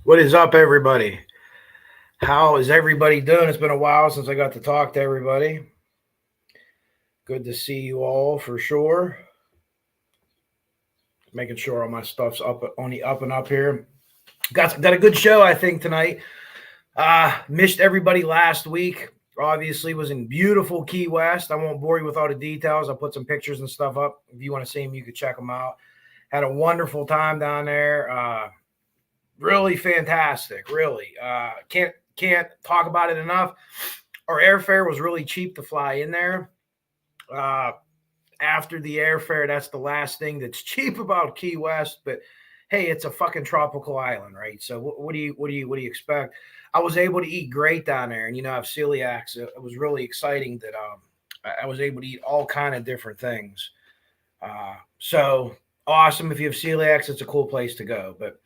What is up, everybody? How is everybody doing? It's been a while since I got to talk to everybody. Good to see you all for sure. Making sure all my stuff's up on the up and up here. Got a good show, I think, tonight. Missed everybody last week. Obviously, was in beautiful Key West. I won't bore you with all the details. I'll put some pictures and stuff up. If you want to see them, you can check them out. Had a wonderful time down there. Really fantastic. Really, can't talk about it enough. Our airfare was really cheap to fly in there. Uh, After the airfare, that's the last thing that's cheap about Key West. But hey, it's a fucking tropical island, right? So what do you expect? I was able to eat great down there, and I have celiac, so it was really exciting that I was able to eat all kind of different things. So awesome! If you have celiac, it's a cool place to go. But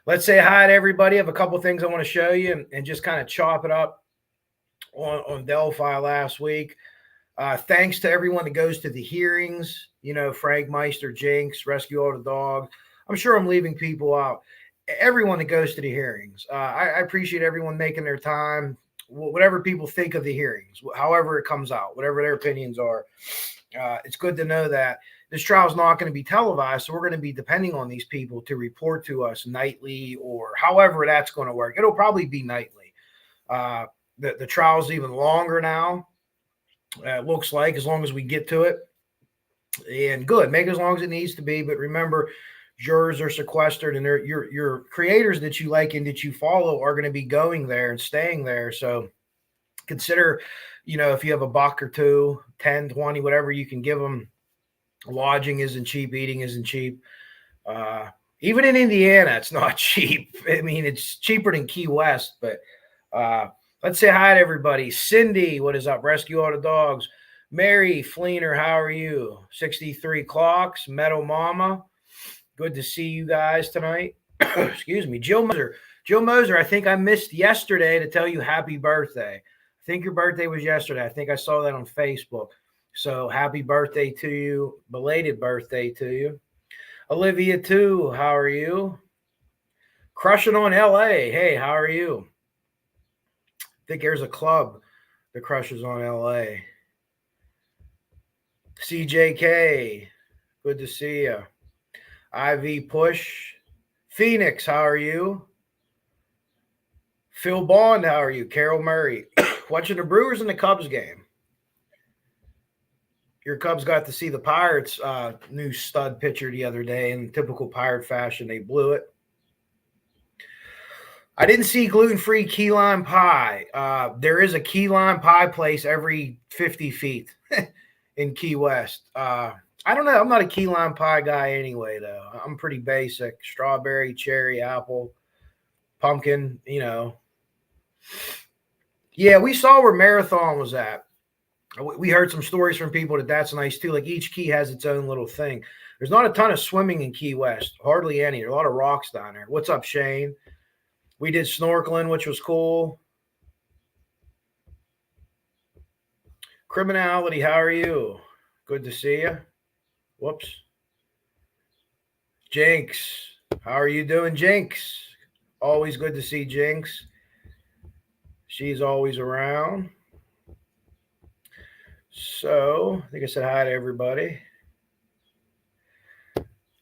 let's say hi to everybody. I have a couple of things I want to show you and just kind of chop it up on Delphi last week. Thanks to everyone that goes to the hearings, Frank Meister, Jinx, Rescue All the Dog. I'm sure I'm leaving people out. Everyone that goes to the hearings. I appreciate everyone making their time, whatever people think of the hearings, however it comes out, whatever their opinions are. It's good to know that this trial is not going to be televised, so we're going to be depending on these people to report to us nightly or however that's going to work. It'll probably be nightly. The trial's even longer now. Looks like, as long as we get to it. And good, make it as long as it needs to be. But remember, jurors are sequestered, and your creators that you like and that you follow are going to be going there and staying there. So consider, if you have a buck or two, 10, 20, whatever you can give them. Lodging isn't cheap. Eating isn't cheap. Even in Indiana, it's not cheap. I mean, it's cheaper than Key West, but let's say hi to everybody. Cindy, what is up? Rescue All the Dogs. Mary Fleener, how are you? 63 Clocks. Meadow Mama. Good to see you guys tonight. Excuse me. Jill Moser, I think I missed yesterday to tell you happy birthday. I think your birthday was yesterday. I think I saw that on Facebook. So happy birthday to you. Belated birthday to you. Olivia, too. How are you? Crushing on LA. Hey, how are you? I think there's a club that crushes on LA. CJK, good to see you. IV Push. Phoenix, how are you? Phil Bond, how are you? Carol Murray. Watching the Brewers and the Cubs game. Your Cubs got to see the Pirates' new stud pitcher the other day. In typical Pirate fashion, they blew it. I didn't see gluten-free key lime pie. There is a key lime pie place every 50 feet in Key West. I don't know. I'm not a key lime pie guy anyway, though. I'm pretty basic. Strawberry, cherry, apple, pumpkin, Yeah, we saw where Marathon was at. We heard some stories from people that's nice, too. Like, each key has its own little thing. There's not a ton of swimming in Key West. Hardly any. There are a lot of rocks down there. What's up, Shane? We did snorkeling, which was cool. Criminality, how are you? Good to see you. Whoops. Jinx, how are you doing, Jinx? Always good to see Jinx. She's always around. So, I think I said hi to everybody.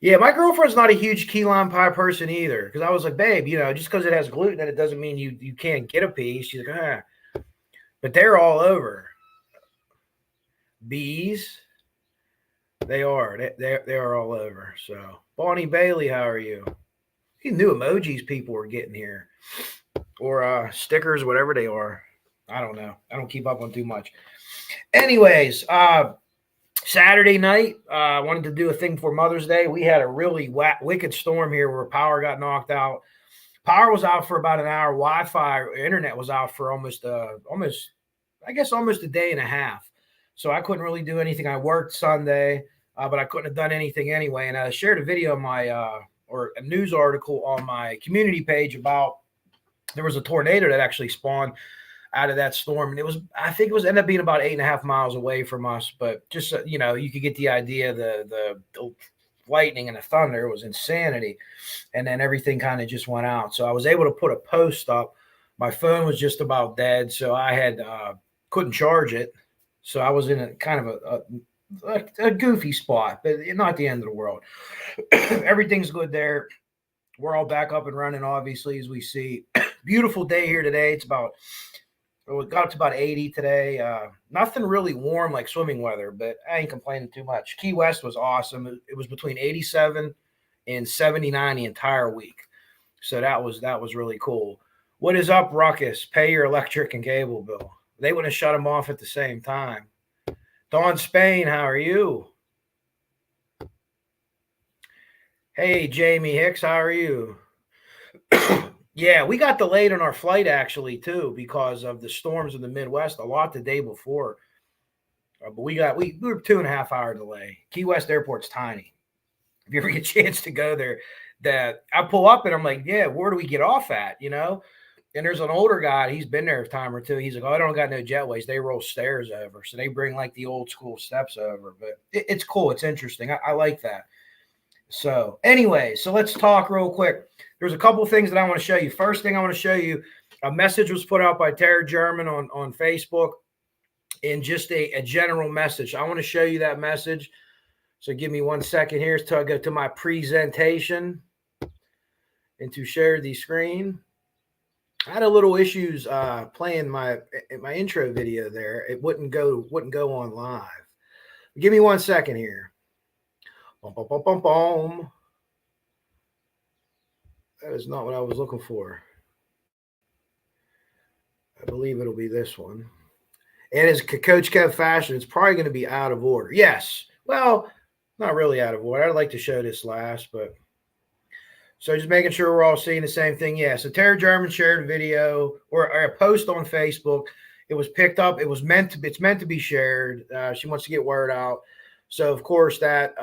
Yeah, my girlfriend's not a huge key lime pie person either. Because I was like, babe, just because it has gluten, it doesn't mean you can't get a piece. She's like, But they're all over. Bees, they are. They are all over. So, Bonnie Bailey, how are you? These new emojis people are getting here. Or stickers, whatever they are. I don't know. I don't keep up on too much. Anyways, Saturday night, I wanted to do a thing for Mother's Day. We had a really wicked storm here where power got knocked out. Power was out for about an hour. Wi-Fi, internet was out for almost a day and a half. So I couldn't really do anything. I worked Sunday, but I couldn't have done anything anyway. And I shared a video on my or a news article on my community page about there was a tornado that actually spawned out of that storm, and I think it was ended up being about 8.5 miles away from us. But just you could get the idea. The lightning and the thunder. It was insanity. And then everything kind of just went out. So I was able to put a post up. My phone was just about dead, so I had couldn't charge it. So I was in a kind of a goofy spot, but not the end of the world. Everything's good there. We're all back up and running, obviously, as we see. Beautiful day here today. It got up to about 80 today. Nothing really warm like swimming weather, but I ain't complaining too much. Key West was awesome. It was between 87 and 79 the entire week. So that was really cool. What is up, Ruckus? Pay your electric and cable bill. They wouldn't have shut them off at the same time. Dawn Spain, how are you? Hey, Jamie Hicks, how are you? Yeah, we got delayed on our flight actually too because of the storms in the Midwest. A lot the day before, but we were 2.5 hour delay. Key West Airport's tiny. If you ever get a chance to go there, that I pull up and I'm like, yeah, where do we get off at? You know, and there's an older guy. He's been there a time or two. He's like, oh, I don't got no jetways. They roll stairs over, so they bring like the old school steps over. But it's cool. It's interesting. I like that. So anyway, so let's talk real quick. There's a couple of things that I want to show you. First thing I want to show you, a message was put out by Tara German on Facebook in just a general message. I want to show you that message. So give me 1 second here until I go to my presentation and to share the screen. I had a little issues playing my intro video there. It wouldn't go on live. Give me 1 second here. Boom, boom, boom, boom, boom. That is not what I was looking for. I believe it'll be this one. And as Coach Kev fashion, it's probably going to be out of order. Yes. Well, not really out of order. I'd like to show this last, but so just making sure we're all seeing the same thing. Yeah. So Tara German shared a video or a post on Facebook. It was picked up. It's meant to be shared. She wants to get word out. So of course that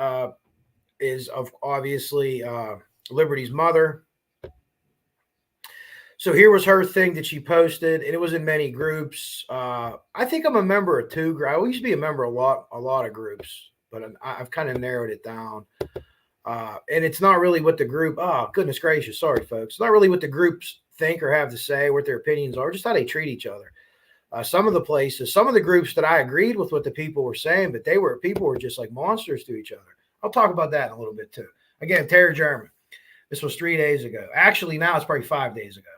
is obviously Liberty's mother. So here was her thing that she posted, and it was in many groups. I think I'm a member of 2 groups. I used to be a member of a lot of groups, but I've kind of narrowed it down. And it's not really what the group. Oh, goodness gracious, sorry, folks. It's not really what the groups think or have to say, what their opinions are, just how they treat each other. Some of the groups that I agreed with what the people were saying, but people were just like monsters to each other. I'll talk about that in a little bit too. Again, Tara German. This was 3 days ago. Actually, now it's probably 5 days ago.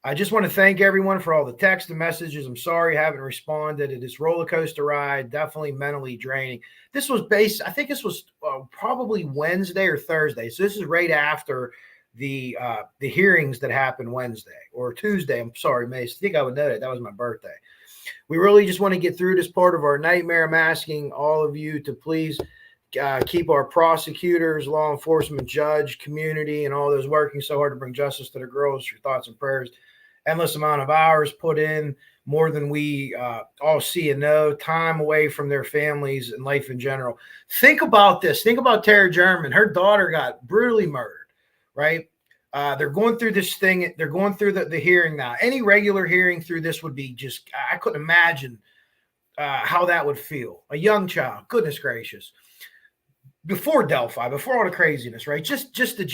I just want to thank everyone for all the text and messages. I'm sorry I haven't responded. It is roller coaster ride, definitely mentally draining. This was I think this was probably Wednesday or Thursday. So this is right after the hearings that happened Wednesday or Tuesday. I'm sorry, Mace. I think I would know that. That was my birthday. We really just want to get through this part of our nightmare. I'm asking all of you to please keep our prosecutors, law enforcement, judge, community, and all those working so hard to bring justice to the girls. Your thoughts and prayers. Endless amount of hours put in, more than we all see and know, time away from their families and life in general. Think about this. Think about Tara German. Her daughter got brutally murdered, right? They're going through this thing. They're going through the hearing now. Any regular hearing through this would be just, I couldn't imagine how that would feel. A young child, goodness gracious. Before Delphi, before all the craziness, right? Just the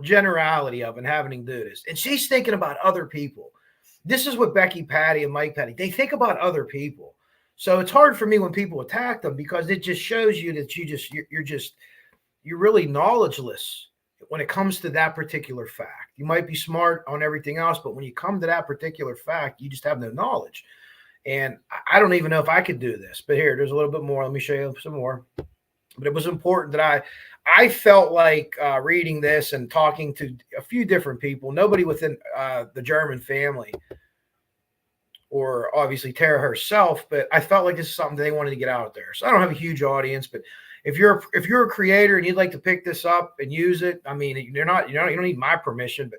generality of and having to do this. And she's thinking about other people. This is what Becky Patty and Mike Patty, they think about other people. So it's hard for me when people attack them because it just shows you that you're really knowledgeless when it comes to that particular fact. You might be smart on everything else, but when you come to that particular fact, you just have no knowledge. And I don't even know if I could do this, but here, there's a little bit more. Let me show you some more. But it was important that I felt like reading this and talking to a few different people, nobody within the German family or obviously Tara herself, but I felt like this is something they wanted to get out there. So I don't have a huge audience, but if you're a creator and you'd like to pick this up and use it, I mean, you don't need my permission,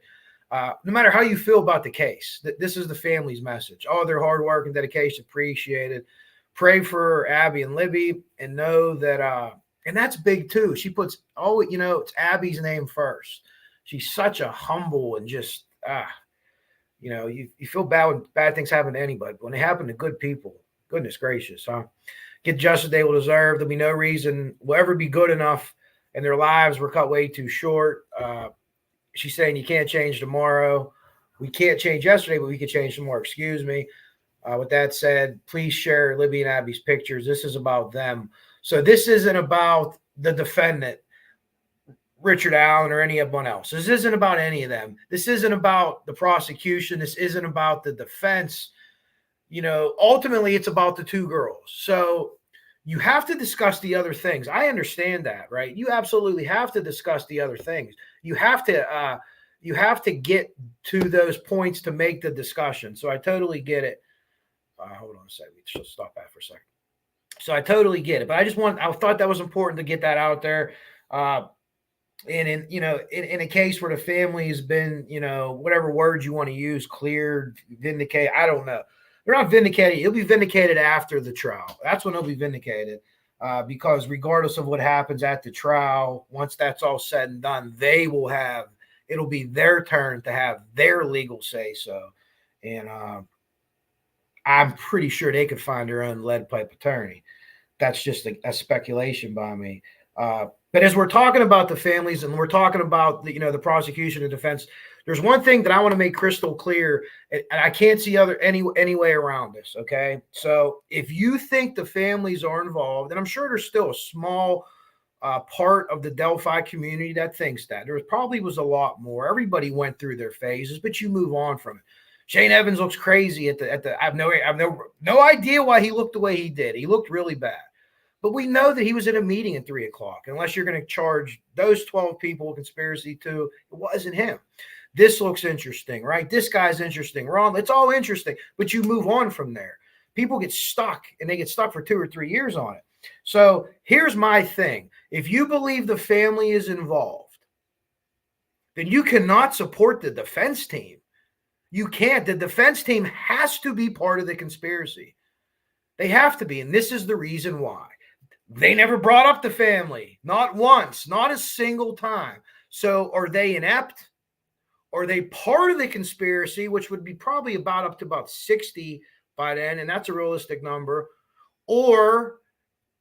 but no matter how you feel about the case, this is the family's message. All their hard work and dedication appreciated. Pray for Abby and Libby and know that and that's big too. She puts it's Abby's name first. She's such a humble and just you feel bad when bad things happen to anybody, but when they happen to good people, goodness gracious, huh? Get justice they will deserve. There'll be no reason will ever be good enough and their lives were cut way too short. She's saying you can't change tomorrow. We can't change yesterday, but we can change tomorrow. Excuse me. With that said, please share Libby and Abby's pictures. This is about them. So this isn't about the defendant, Richard Allen, or anyone else. This isn't about any of them. This isn't about the prosecution. This isn't about the defense. Ultimately, it's about the two girls. So you have to discuss the other things. I understand that, right? You absolutely have to discuss the other things. You have to get to those points to make the discussion. So I totally get it. Hold on a second. We should stop that for a second. So I totally get it, but I thought that was important to get that out there. And in a case where the family has been, whatever words you want to use, cleared, vindicated, I don't know. They're not vindicated. He'll be vindicated after the trial. That's when he'll be vindicated, because regardless of what happens at the trial, once that's all said and done, it'll be their turn to have their legal say so. And I'm pretty sure they could find their own lead pipe attorney. That's just a speculation by me. But as we're talking about the families and we're talking about the prosecution and defense, there's one thing that I want to make crystal clear, and I can't see any way around this. Okay, so if you think the families are involved, and I'm sure there's still a small part of the Delphi community that thinks that there probably was a lot more. Everybody went through their phases, but you move on from it. Shane Evans looks crazy at the. I have no idea why he looked the way he did. He looked really bad. But we know that he was at a meeting at 3:00. Unless you're going to charge those 12 people with conspiracy too, it wasn't him. This looks interesting, right? This guy's interesting. Ron, it's all interesting. But you move on from there. People get stuck, and they get stuck for 2 or 3 years on it. So here's my thing. If you believe the family is involved, then you cannot support the defense team. You can't. The defense team has to be part of the conspiracy. They have to be, and this is the reason why. They never brought up the family, not once, not a single time. So are they inept? Are they part of the conspiracy, which would be probably up to about 60 by then, and that's a realistic number? Or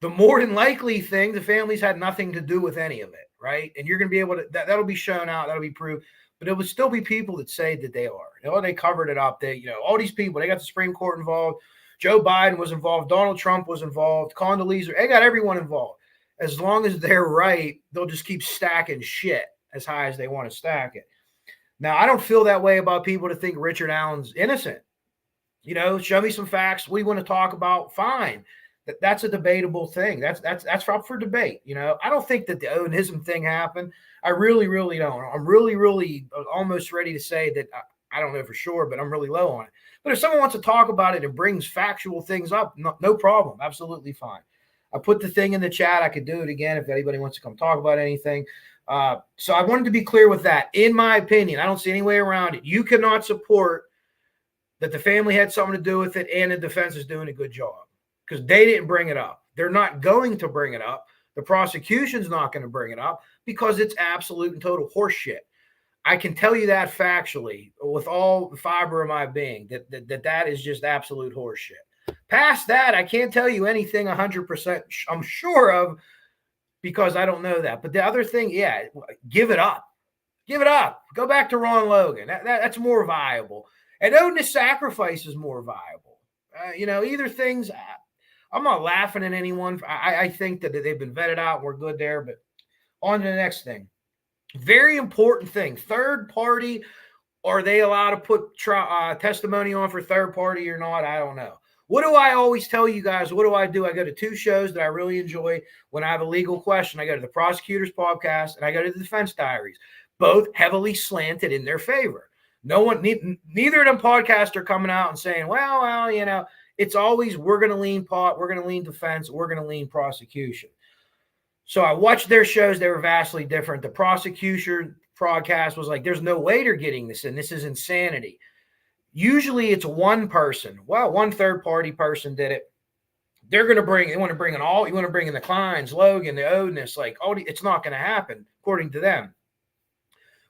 the more than likely thing, the families had nothing to do with any of it, right? And you're going to be able to, that'll be shown out, that'll be proved. But it would still be people that say that they are. They covered it up. All these people, they got the Supreme Court involved. Joe Biden was involved. Donald Trump was involved. Condoleezza, they got everyone involved. As long as they're right, they'll just keep stacking shit as high as they want to stack it. Now, I don't feel that way about people to think Richard Allen's innocent. Show me some facts. We want to talk about, fine. That's a debatable thing. That's up for debate. I don't think that the Odinism thing happened. I really, really don't. I'm really, really almost ready to say that I don't know for sure, but I'm really low on it. But if someone wants to talk about it and brings factual things up, no problem. Absolutely fine. I put the thing in the chat. I could do it again if anybody wants to come talk about anything. So I wanted to be clear with that. In my opinion, I don't see any way around it. You cannot support that the family had something to do with it and the defense is doing a good job because they didn't bring it up. They're not going to bring it up. The prosecution's not going to bring it up because it's absolute and total horseshit. I can tell you that factually with all the fiber of my being that is just absolute horseshit. Past that, I can't tell you anything 100% I'm sure of because I don't know that. But the other thing, yeah, give it up. Give it up. Go back to Ron Logan. That's more viable. And Odin's sacrifice is more viable. Either things, I'm not laughing at anyone. I think that they've been vetted out and we're good there. But on to the next thing. Very important thing. Third party, are they allowed to put testimony on for third party or not? I don't know. What do I always tell you guys? What do? I go to 2 shows that I really enjoy when I have a legal question. I go to the Prosecutor's Podcast and I go to the Defense Diaries. Both heavily slanted in their favor. Neither of them podcasts are coming out and saying, well, it's always we're going to lean we're going to lean defense, we're going to lean prosecution. So I watched their shows. They were vastly different. The prosecution podcast was like, there's no way they're getting this in. This is insanity. Usually it's one person. Well, one third-party person did it. They want to bring in the Kleins, Logan, the Odinist. It's not going to happen, according to them.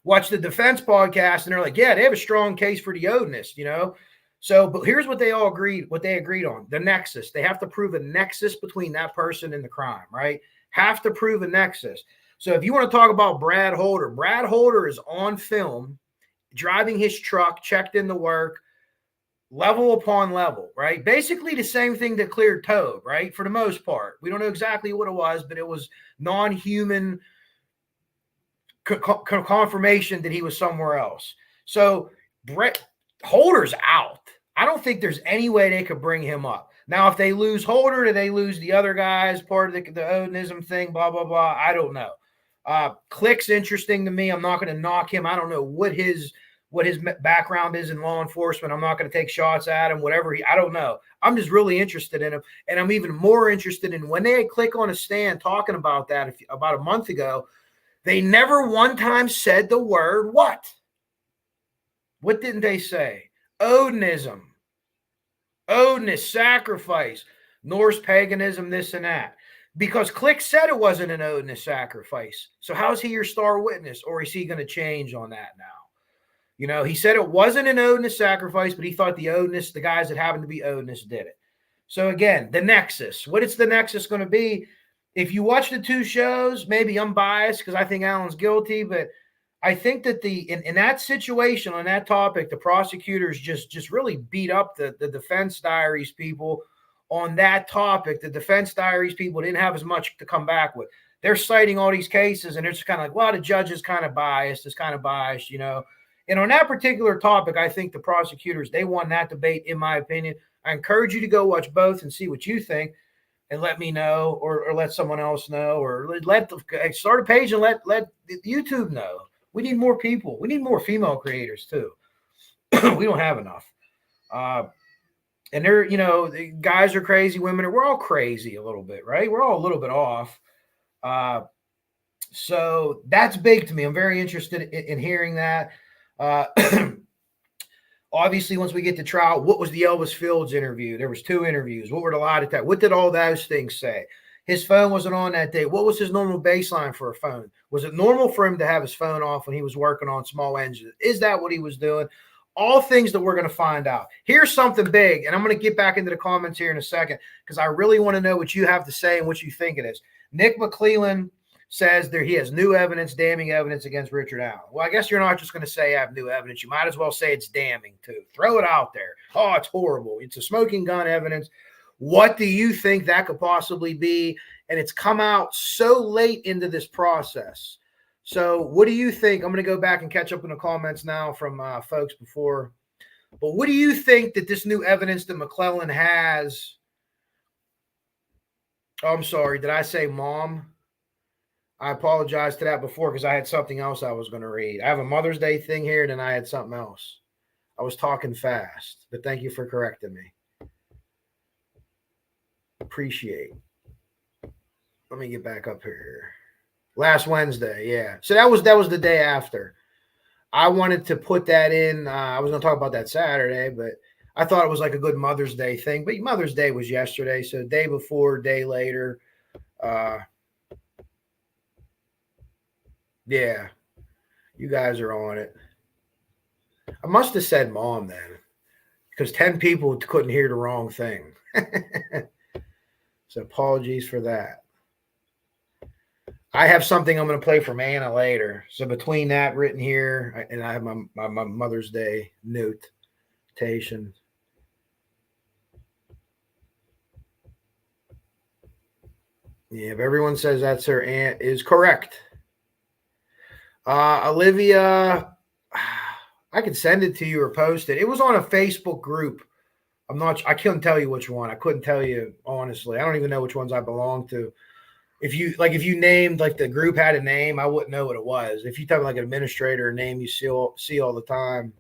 Watch the defense podcast, and they're like, yeah, they have a strong case for the Odinist, So, but here's what they agreed on. The nexus. They have to prove a nexus between that person and the crime, right? Have to prove a nexus. So if you want to talk about Brad Holder is on film, driving his truck, checked into work, level upon level, right? Basically the same thing that cleared Tobe, right? For the most part. We don't know exactly what it was, but it was non-human confirmation that he was somewhere else. So Brett Holder's out. I don't think there's any way they could bring him up. Now, if they lose Holder, do they lose the other guys, part of the Odinism thing, blah, blah, blah? I don't know. Click's interesting to me. I'm not going to knock him. I don't know what his background is in law enforcement. I'm not going to take shots at him, whatever. I don't know. I'm just really interested in him. And I'm even more interested in when they had Click on a stand talking about that about a month ago. They never one time said the word what? What didn't they say? Odinism. Odinist, sacrifice, Norse paganism, this and that. Because Click said it wasn't an Odinist sacrifice. So how's he your star witness? Or is he going to change on that now? You know, he said it wasn't an Odinist sacrifice, but he thought the Odinists, the guys that happened to be Odinists, did it. So again, the nexus. What is the nexus going to be? If you watch the two shows, maybe I'm biased because I think Alan's guilty, but I think that in that situation, on that topic, the prosecutors just really beat up the defense diaries people on that topic. The defense diaries people didn't have as much to come back with. They're citing all these cases, and it's kind of like, well, the judge is kind of biased. It's kind of biased, you know. And on that particular topic, I think the prosecutors, they won that debate, in my opinion. I encourage you to go watch both and see what you think. And let me know, or let someone else know, or start a page and let YouTube know. We need more people. We need more female creators too. We don't have enough. And they're, you know, the guys are crazy, women are. We're all crazy a little bit, right? We're all a little bit off. So that's big to me. I'm very interested in hearing that. Obviously, once we get to trial, what was the Elvis Fields interview? There was 2 interviews. What were the lie detectors? What did all those things say? His phone wasn't on that day. What was his normal baseline for a phone? Was it normal for him to have his phone off when he was working on small engines? Is that what he was doing? All things that we're going to find out. Here's something big, and I'm going to get back into the comments here in a second because I really want to know what you have to say and what you think it is. Nick McClellan says he has new evidence, damning evidence against Richard Allen. Well, I guess you're not just going to say I have new evidence. You might as well say it's damning too. Throw it out there. Oh, it's horrible. It's a smoking gun evidence. What do you think that could possibly be? And it's come out so late into this process. So what do you think? I'm going to go back and catch up in the comments now from folks before. But what do you think that this new evidence that McClellan has? Oh, I'm sorry. Did I say mom? I apologize to that before because I had something else I was going to read. I have a Mother's Day thing here, and then I had something else. I was talking fast, but thank you for correcting me. Appreciate. Let me get back up here. Last Wednesday, yeah. So that was the day after. I wanted to put that in. I was going to talk about that Saturday, but I thought it was like a good Mother's Day thing. But Mother's Day was yesterday, so day before, day later. Yeah, you guys are on it. I must have said mom then because 10 people couldn't hear the wrong thing. So apologies for that. I have something I'm going to play from Anna later. So between that written here, and I have my Mother's Day notation. Yeah, if everyone says that's her aunt, is correct. Olivia, I can send it to you or post it. It was on a Facebook group. I couldn't tell you which one. I couldn't tell you, honestly. I don't even know which ones I belong to. If you named, like the group had a name, I wouldn't know what it was. If you talk like an administrator, a name you see all the time.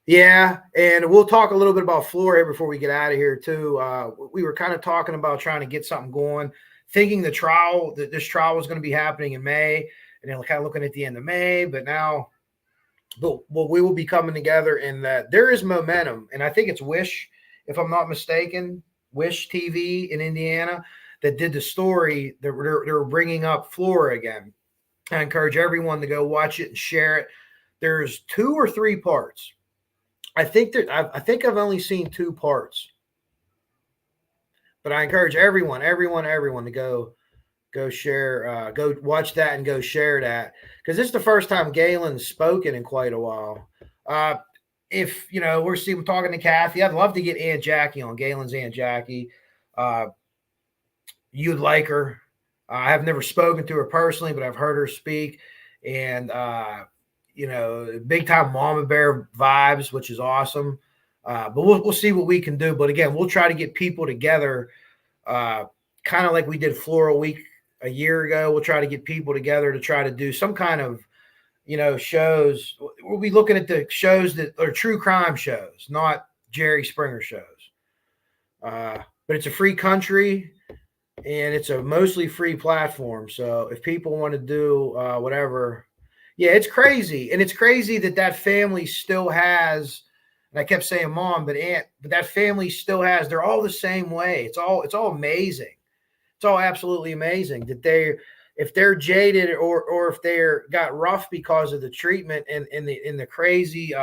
Yeah, and we'll talk a little bit about Florida before we get out of here too. We were kind of talking about trying to get something going, thinking this trial was going to be happening in May. And then kind of looking at the end of May, but we will be coming together, and that there is momentum. And I think it's Wish, if I'm not mistaken, Wish TV in Indiana that did the story that they're bringing up Flora again. I encourage everyone to go watch it and share it. There's 2 or 3 parts. I think I've only seen 2 parts, but I encourage everyone to go Go share, go watch that and go share that, because this is the first time Galen's spoken in quite a while. If we're talking to Kathy, I'd love to get Aunt Jackie on. Galen's Aunt Jackie. You'd like her. I have never spoken to her personally, but I've heard her speak, and big time Mama Bear vibes, which is awesome. But we'll see what we can do. But again, we'll try to get people together, kind of like we did Floral Week a year ago. We'll try to get people together to try to do some kind of shows. We'll be looking at the shows that are true crime shows, not Jerry Springer shows. But it's a free country, and it's a mostly free platform. So if people want to do whatever, yeah, it's crazy. And it's crazy that family still has, and I kept saying mom, but aunt, but that family still has, they're all the same way. It's all amazing. It's all absolutely amazing that if they're jaded or if they're got rough because of the treatment and in the crazy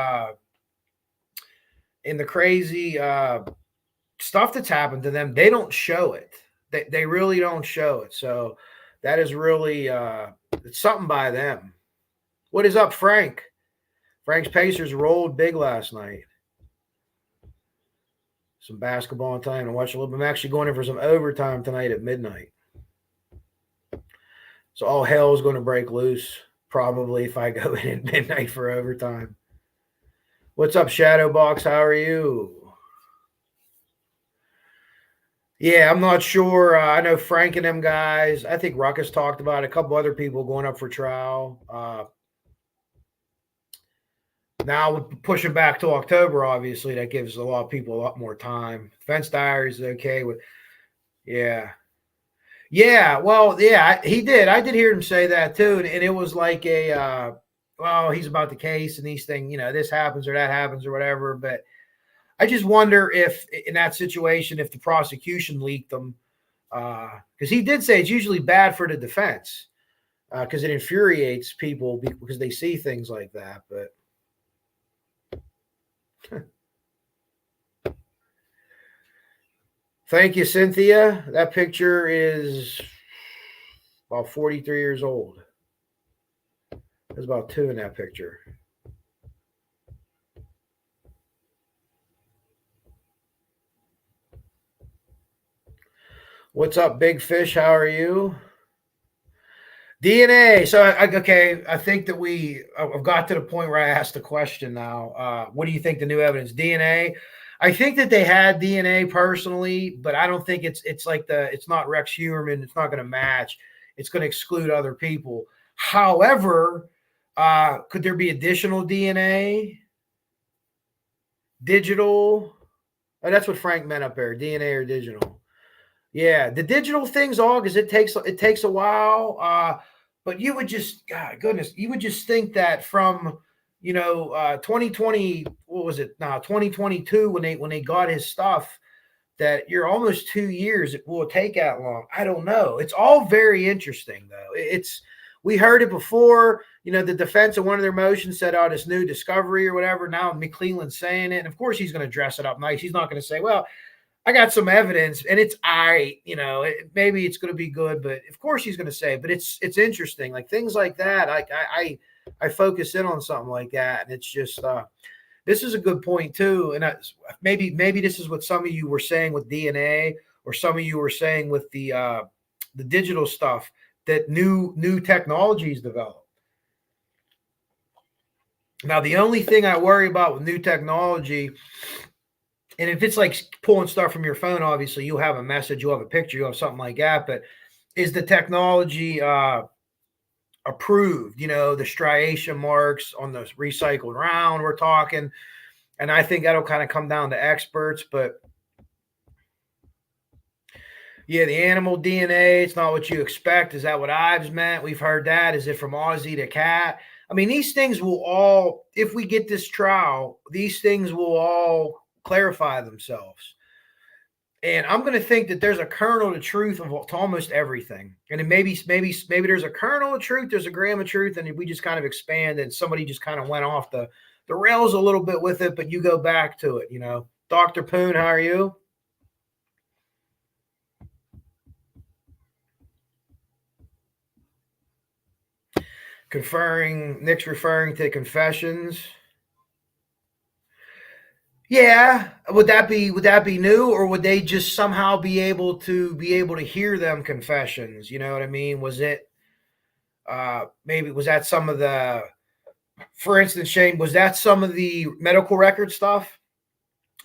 stuff that's happened to them, they don't show it. They really don't show it. So that is really it's something by them. What is up, Frank? Frank's Pacers rolled big last night. Some basketball time to watch a little bit. I'm actually going in for some overtime tonight at midnight. So all hell is going to break loose probably if I go in at midnight for overtime. What's up, Shadowbox? How are you? Yeah, I'm not sure. I know Frank and them guys. I think Ruckus talked about it. A couple other people going up for trial. Now pushing back to October, obviously, that gives a lot of people a lot more time. Fence Diaries is okay with, yeah. Yeah, well, yeah, he did. I did hear him say that too, and it was like he's about the case and these things, this happens or that happens or whatever. But I just wonder if in that situation, if the prosecution leaked them, because he did say it's usually bad for the defense because it infuriates people because they see things like that. But thank you, Cynthia. That picture is about 43 years old. There's about 2 in that picture. What's up, Big Fish? How are you? DNA. So, I think that I've got to the point where I asked the question now. What do you think the new evidence? DNA. I think that they had DNA personally, but I don't think it's like it's not Rex Huerman. It's not going to match. It's going to exclude other people. However, could there be additional DNA? Digital? Oh, that's what Frank meant up there. DNA or digital? Yeah, the digital thing's all because it takes a while. But you would just, God goodness, you would just think that from 2020, what was it? 2022 when they got his stuff, that you're almost 2 years. It will take that long. I don't know. It's all very interesting though. We heard it before. The defense of one of their motions said, "Oh, this new discovery or whatever." Now McClellan's saying it, and of course he's going to dress it up nice. He's not going to say, "Well, I got some evidence and it's all right, maybe it's going to be good," but of course he's going to say, but it's interesting. Like things like that. I focus in on something like that. And it's just, this is a good point too. And maybe this is what some of you were saying with DNA, or some of you were saying with the digital stuff, that new technologies develop. Now, the only thing I worry about with new technology, and if it's like pulling stuff from your phone, obviously you'll have a message, you'll have a picture, you'll have something like that. But is the technology approved? The striation marks on the recycled round we're talking. And I think that'll kind of come down to experts. But yeah, the animal DNA, it's not what you expect. Is that what Ives meant? We've heard that. Is it from Aussie to cat? I mean, these things will all, if we get this trial, these things will all clarify themselves. And I'm going to think that there's a kernel of truth to almost everything. And then maybe there's a kernel of truth, there's a gram of truth, and we just kind of expand and somebody just kind of went off the rails a little bit with it, but you go back to it, Dr. Poon, how are you? Nick's referring to confessions. Yeah, would that be new, or would they just somehow be able to hear them confessions? You know what I mean? Was it maybe was that some of the, for instance, Shane, was that some of the medical record stuff?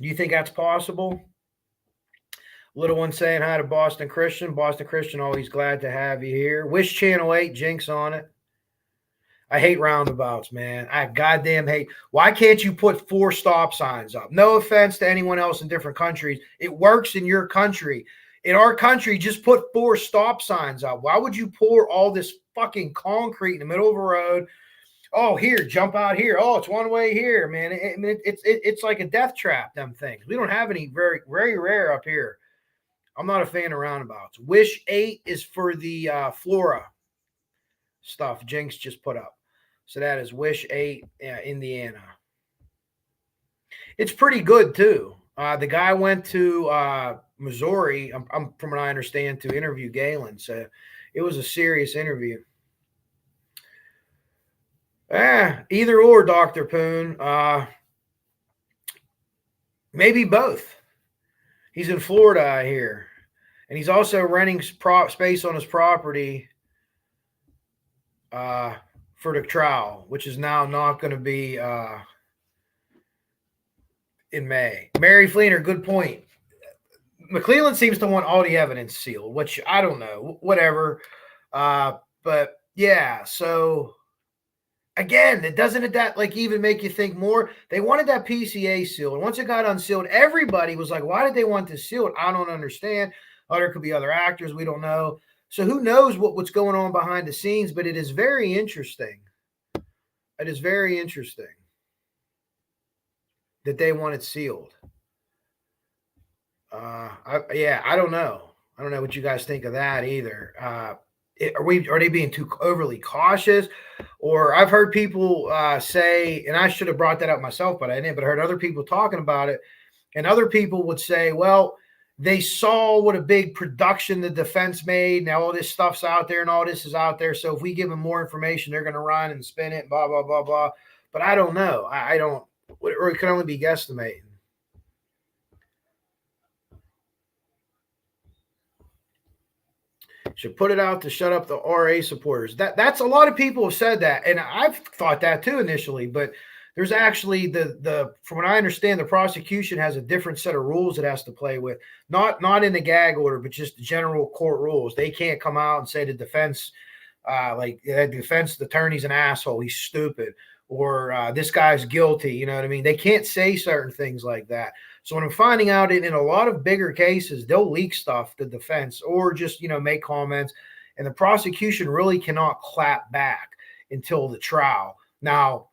Do you think that's possible? Little one saying hi to Boston Christian. Boston Christian, always glad to have you here. Wish Channel 8, Jinx on it. I hate roundabouts, man. I goddamn hate. Why can't you put 4 stop signs up? No offense to anyone else in different countries. It works in your country. In our country, just put 4 stop signs up. Why would you pour all this fucking concrete in the middle of a road? Oh, here, jump out here. Oh, it's one way here, man. It's like a death trap, them things. We don't have any, very, very rare up here. I'm not a fan of roundabouts. Wish 8 is for the Flora stuff Jinx just put up. So that is Wish 8, Indiana. It's pretty good, too. The guy went to Missouri, I'm from what I understand, to interview Galen. So it was a serious interview. Either or, Dr. Poon. Maybe both. He's in Florida, I hear. And he's also renting space on his property for the trial, which is now not going to be in May. Mary Fleener, good point. McClellan seems to want all the evidence sealed, which I don't know, whatever. But yeah, so again, doesn't that like even make you think more? They wanted that PCA sealed. And once it got unsealed, everybody was like, why did they want this sealed? I don't understand. Oh, there could be other actors. We don't know. So who knows what's going on behind the scenes, but it is very interesting. It is very interesting that they want it sealed. I don't know. I don't know what you guys think of that either. Are they being too overly cautious? Or I've heard people say, and I should have brought that up myself, but I didn't, but I heard other people talking about it. And other people would say, well, they saw what a big production the defense made. Now all this stuff's out there and all this is out there. So if we give them more information, they're going to run and spin it, blah, blah, blah, blah. But I don't know. I don't, or it can only be guesstimating. Should put it out to shut up the RA supporters. That's a lot of people have said that. And I've thought that too initially, but there's actually from what I understand, the prosecution has a different set of rules it has to play with, not in the gag order, but just general court rules. They can't come out and say the defense, the defense attorney's an asshole, he's stupid, or this guy's guilty. You know what I mean? They can't say certain things like that. So when I'm finding out in a lot of bigger cases, they'll leak stuff to defense or just, make comments, and the prosecution really cannot clap back until the trial. Now,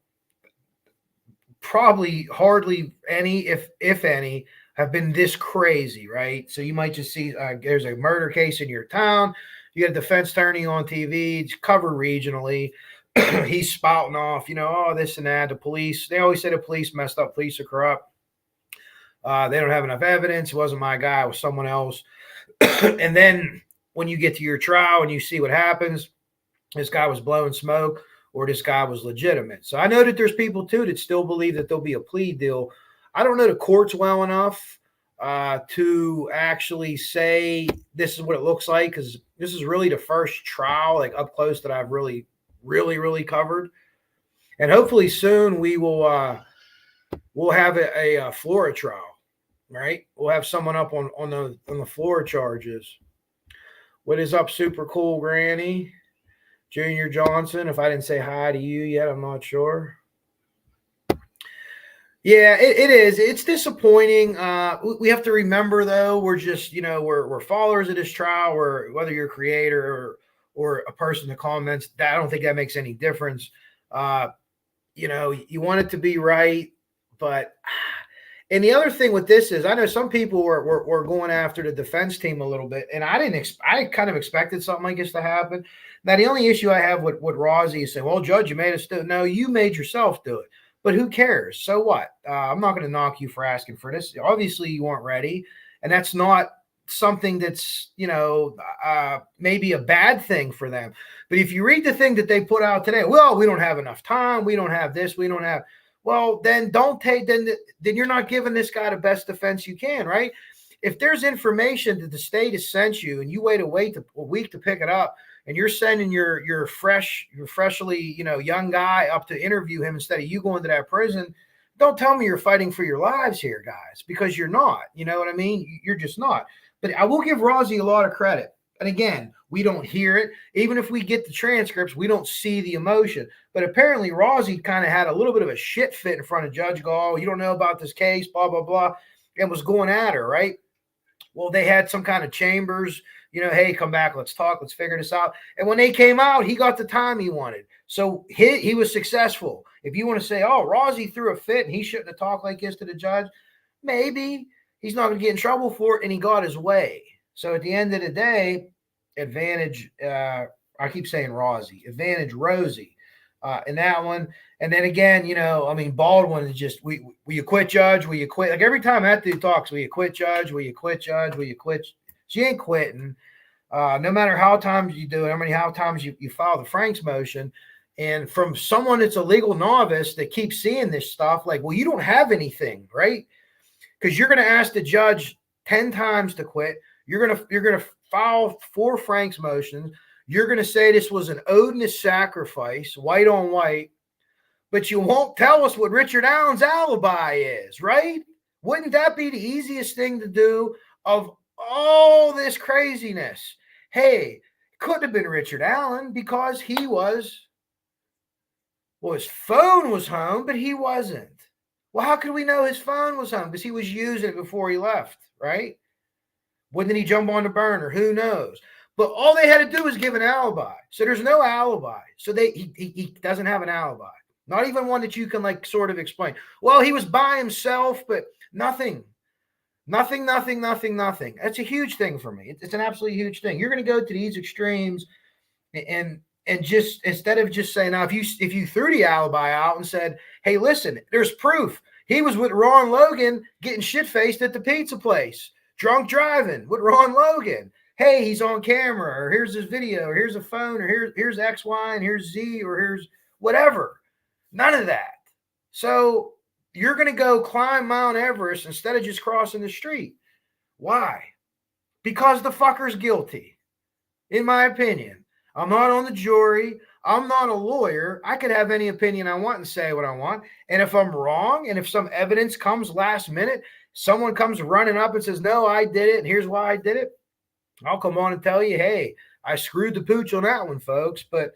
probably hardly any, if any, have been this crazy, right? So you might just see there's a murder case in your town. You got a defense attorney on TV. It's covered regionally. He's spouting off, oh, this and that. The police, they always say the police messed up. Police are corrupt. They don't have enough evidence. It wasn't my guy. It was someone else. And then when you get to your trial and you see what happens, this guy was blowing smoke, or this guy was legitimate. So I know that there's people too that still believe that there'll be a plea deal. I don't know the courts well enough to actually say this is what it looks like, because this is really the first trial like up close that I've really, really, really covered. And hopefully soon we will we'll have a Flora trial, right? We'll have someone up on the Flora charges. What is up, Super Cool Granny? Junior Johnson, if I didn't say hi to you yet, I'm not sure. Yeah, it is. It's disappointing. We have to remember, though, we're just, we're followers of this trial, or whether you're a creator or a person that comments, I don't think that makes any difference. You want it to be right, but and the other thing with this is, I know some people were going after the defense team a little bit, and I kind of expected something like this to happen. Now, the only issue I have with Rozzy is saying, well, Judge, you made us do it. No, you made yourself do it. But who cares? So what? I'm not going to knock you for asking for this. Obviously, you weren't ready. And that's not something that's, maybe a bad thing for them. But if you read the thing that they put out today, well, we don't have enough time. We don't have this. We don't have. Well, then then you're not giving this guy the best defense you can, right? If there's information that the state has sent you and you wait a week to pick it up, and you're sending your freshly, young guy up to interview him instead of you going to that prison, don't tell me you're fighting for your lives here, guys, because you're not. You know what I mean? You're just not. But I will give Rozzy a lot of credit. And again, we don't hear it. Even if we get the transcripts, we don't see the emotion. But apparently Rozzy kind of had a little bit of a shit fit in front of Judge Gall. You don't know about this case, blah, blah, blah, and was going at her, right? Well, they had some kind of chambers, hey, come back, let's talk, let's figure this out. And when they came out, he got the time he wanted. So he was successful. If you want to say, oh, Rozzy threw a fit and he shouldn't have talked like this to the judge, maybe he's not going to get in trouble for it, and he got his way. So at the end of the day, advantage, I keep saying Rozzy, advantage Rosie in that one. And then again, Baldwin is just, will you quit, Judge? Will you quit? Like every time that dude talks, will you quit, Judge? Will you quit, Judge? Will you quit? She ain't quitting. No matter how times you do it, how times you file the Franks motion. And from someone that's a legal novice that keeps seeing this stuff, like, well, you don't have anything, right? Because you're going to ask the judge 10 times to quit. You're going to file 4 Franks motions. You're going to say this was an odious sacrifice, white on white, but you won't tell us what Richard Allen's alibi is, right? Wouldn't that be the easiest thing to do of all this craziness? Hey, it couldn't have been Richard Allen because he was, well, his phone was home, but he wasn't. Well, how could we know his phone was home? Because he was using it before he left, right? Wouldn't he jump on the burner? Who knows? But all they had to do was give an alibi. So there's no alibi. So he doesn't have an alibi. Not even one that you can like sort of explain. Well, he was by himself, but nothing. That's a huge thing for me. It's an absolutely huge thing. You're going to go to these extremes and just instead of just saying, now, if you threw the alibi out and said, hey, listen, there's proof. He was with Ron Logan getting shit-faced at the pizza place, drunk driving with Ron Logan. Hey, he's on camera, or here's his video, or here's a phone, or here's X, Y, and here's Z, or here's whatever. None of that. So you're going to go climb Mount Everest instead of just crossing the street. Why? Because the fucker's guilty, in my opinion. I'm not on the jury. I'm not a lawyer. I could have any opinion I want and say what I want. And if I'm wrong, and if some evidence comes last minute, someone comes running up and says, no, I did it, and here's why I did it, I'll come on and tell you, hey, I screwed the pooch on that one, folks. But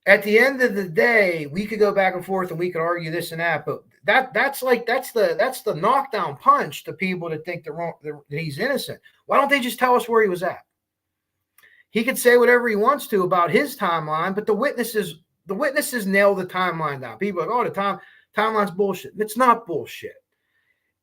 at the end of the day, we could go back and forth and we could argue this and that. But that's the knockdown punch to people that think that he's innocent. Why don't they just tell us where he was at? He could say whatever he wants to about his timeline, but the witnesses nail the timeline down. People are like, oh, the timeline's bullshit. It's not bullshit.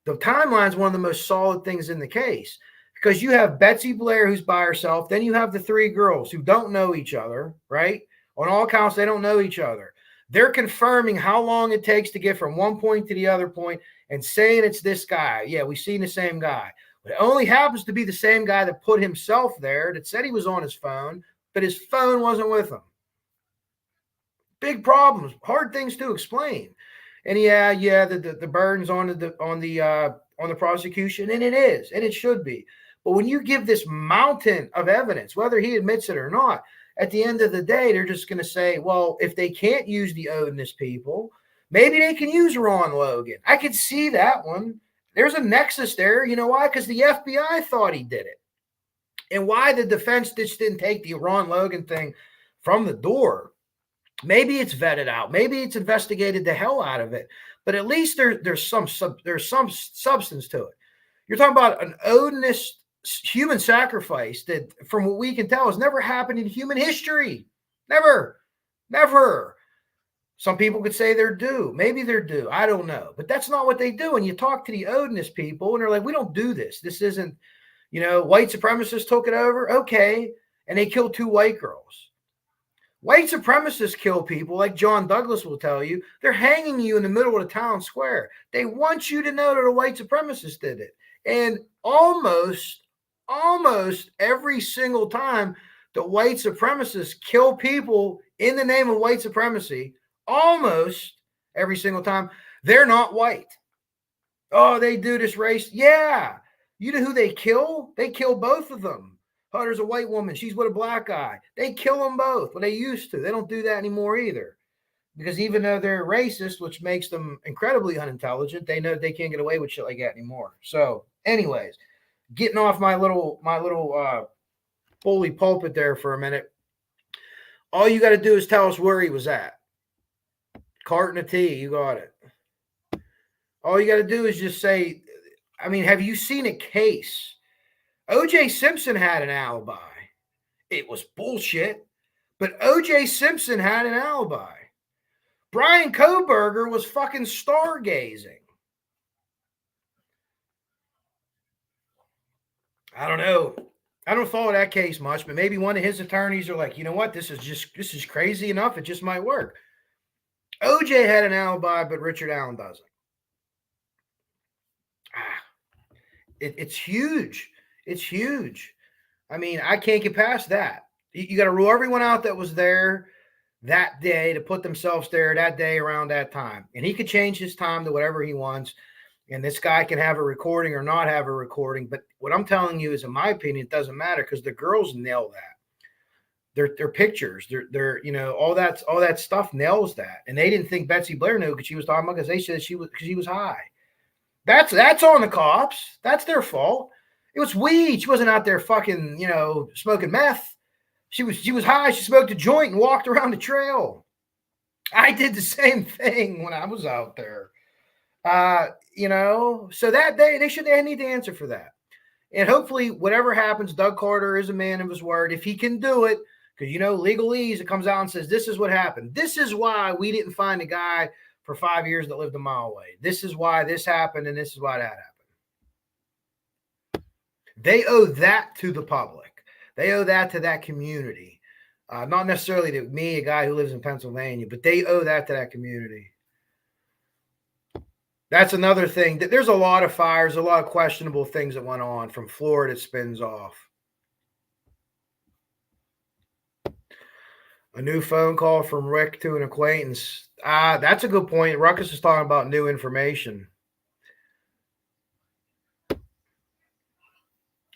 The timeline is one of the most solid things in the case because you have Betsy Blair, who's by herself. Then you have the 3 girls who don't know each other, right? On all counts, they don't know each other. They're confirming how long it takes to get from one point to the other point and saying it's this guy. Yeah, we've seen the same guy. But it only happens to be the same guy that put himself there, that said he was on his phone, but his phone wasn't with him. Big problems, hard things to explain. And the burden's on the prosecution, and it is, and it should be. But when you give this mountain of evidence, whether he admits it or not, at the end of the day, they're just going to say, well, if they can't use the Odinist people, maybe they can use Ron Logan. I could see that one. There's a nexus there. You know why? Because the FBI thought he did it. And why the defense just didn't take the Ron Logan thing from the door. Maybe it's vetted out. Maybe it's investigated the hell out of it. But at least there's some substance to it. You're talking about an Odinist human sacrifice that, from what we can tell, has never happened in human history. Never. Some people could say they're due. Maybe they're due. I don't know. But that's not what they do. And you talk to the Odinist people, and they're like, we don't do this. This isn't, white supremacists took it over. Okay. And they killed 2 white girls. White supremacists kill people, like John Douglas will tell you. They're hanging you in the middle of the town square. They want you to know that a white supremacist did it. And almost almost every single time the white supremacists kill people in the name of white supremacy, almost every single time, they're not white. Oh, they do this race. Yeah. You know who they kill? They kill both of them. Hunter's a white woman. She's with a black guy. They kill them both. But they used to. They don't do that anymore either. Because even though they're racist, which makes them incredibly unintelligent, they know they can't get away with shit like that anymore. So, anyways, getting off my little bully pulpit there for a minute. All you got to do is tell us where he was at. Carton of tea, you got it. All you got to do is just say, I mean, have you seen a case? O.J. Simpson had an alibi. It was bullshit, but O.J. Simpson had an alibi. Brian Koberger was fucking stargazing. I don't know. I don't follow that case much, but maybe one of his attorneys are like, you know what? This is crazy enough. It just might work. OJ had an alibi, but Richard Allen doesn't. It's huge. It's huge. I mean, I can't get past that. You got to rule everyone out that was there that day to put themselves there that day around that time. And he could change his time to whatever he wants. And this guy can have a recording or not have a recording. But what I'm telling you is, in my opinion, it doesn't matter because the girls nail that. Their pictures, they're all that stuff nails that. And they didn't think Betsy Blair knew because she was talking about, because they said she was high. That's on the cops. That's their fault. It was weed. She wasn't out there fucking, smoking meth. She was high. She smoked a joint and walked around the trail. I did the same thing when I was out there. So that day they need to answer for that. And hopefully whatever happens, Doug Carter is a man of his word. If he can do it, because legalese, it comes out and says, this is what happened. This is why we didn't find a guy for 5 years that lived a mile away. This is why this happened, and this is why that happened. They owe that to the public. They owe that to that community. Not necessarily to me, a guy who lives in Pennsylvania, but they owe that to that community. That's another thing. There's a lot of fires, a lot of questionable things that went on from Florida spins off. A new phone call from Rick to an acquaintance. That's a good point. Ruckus is talking about new information.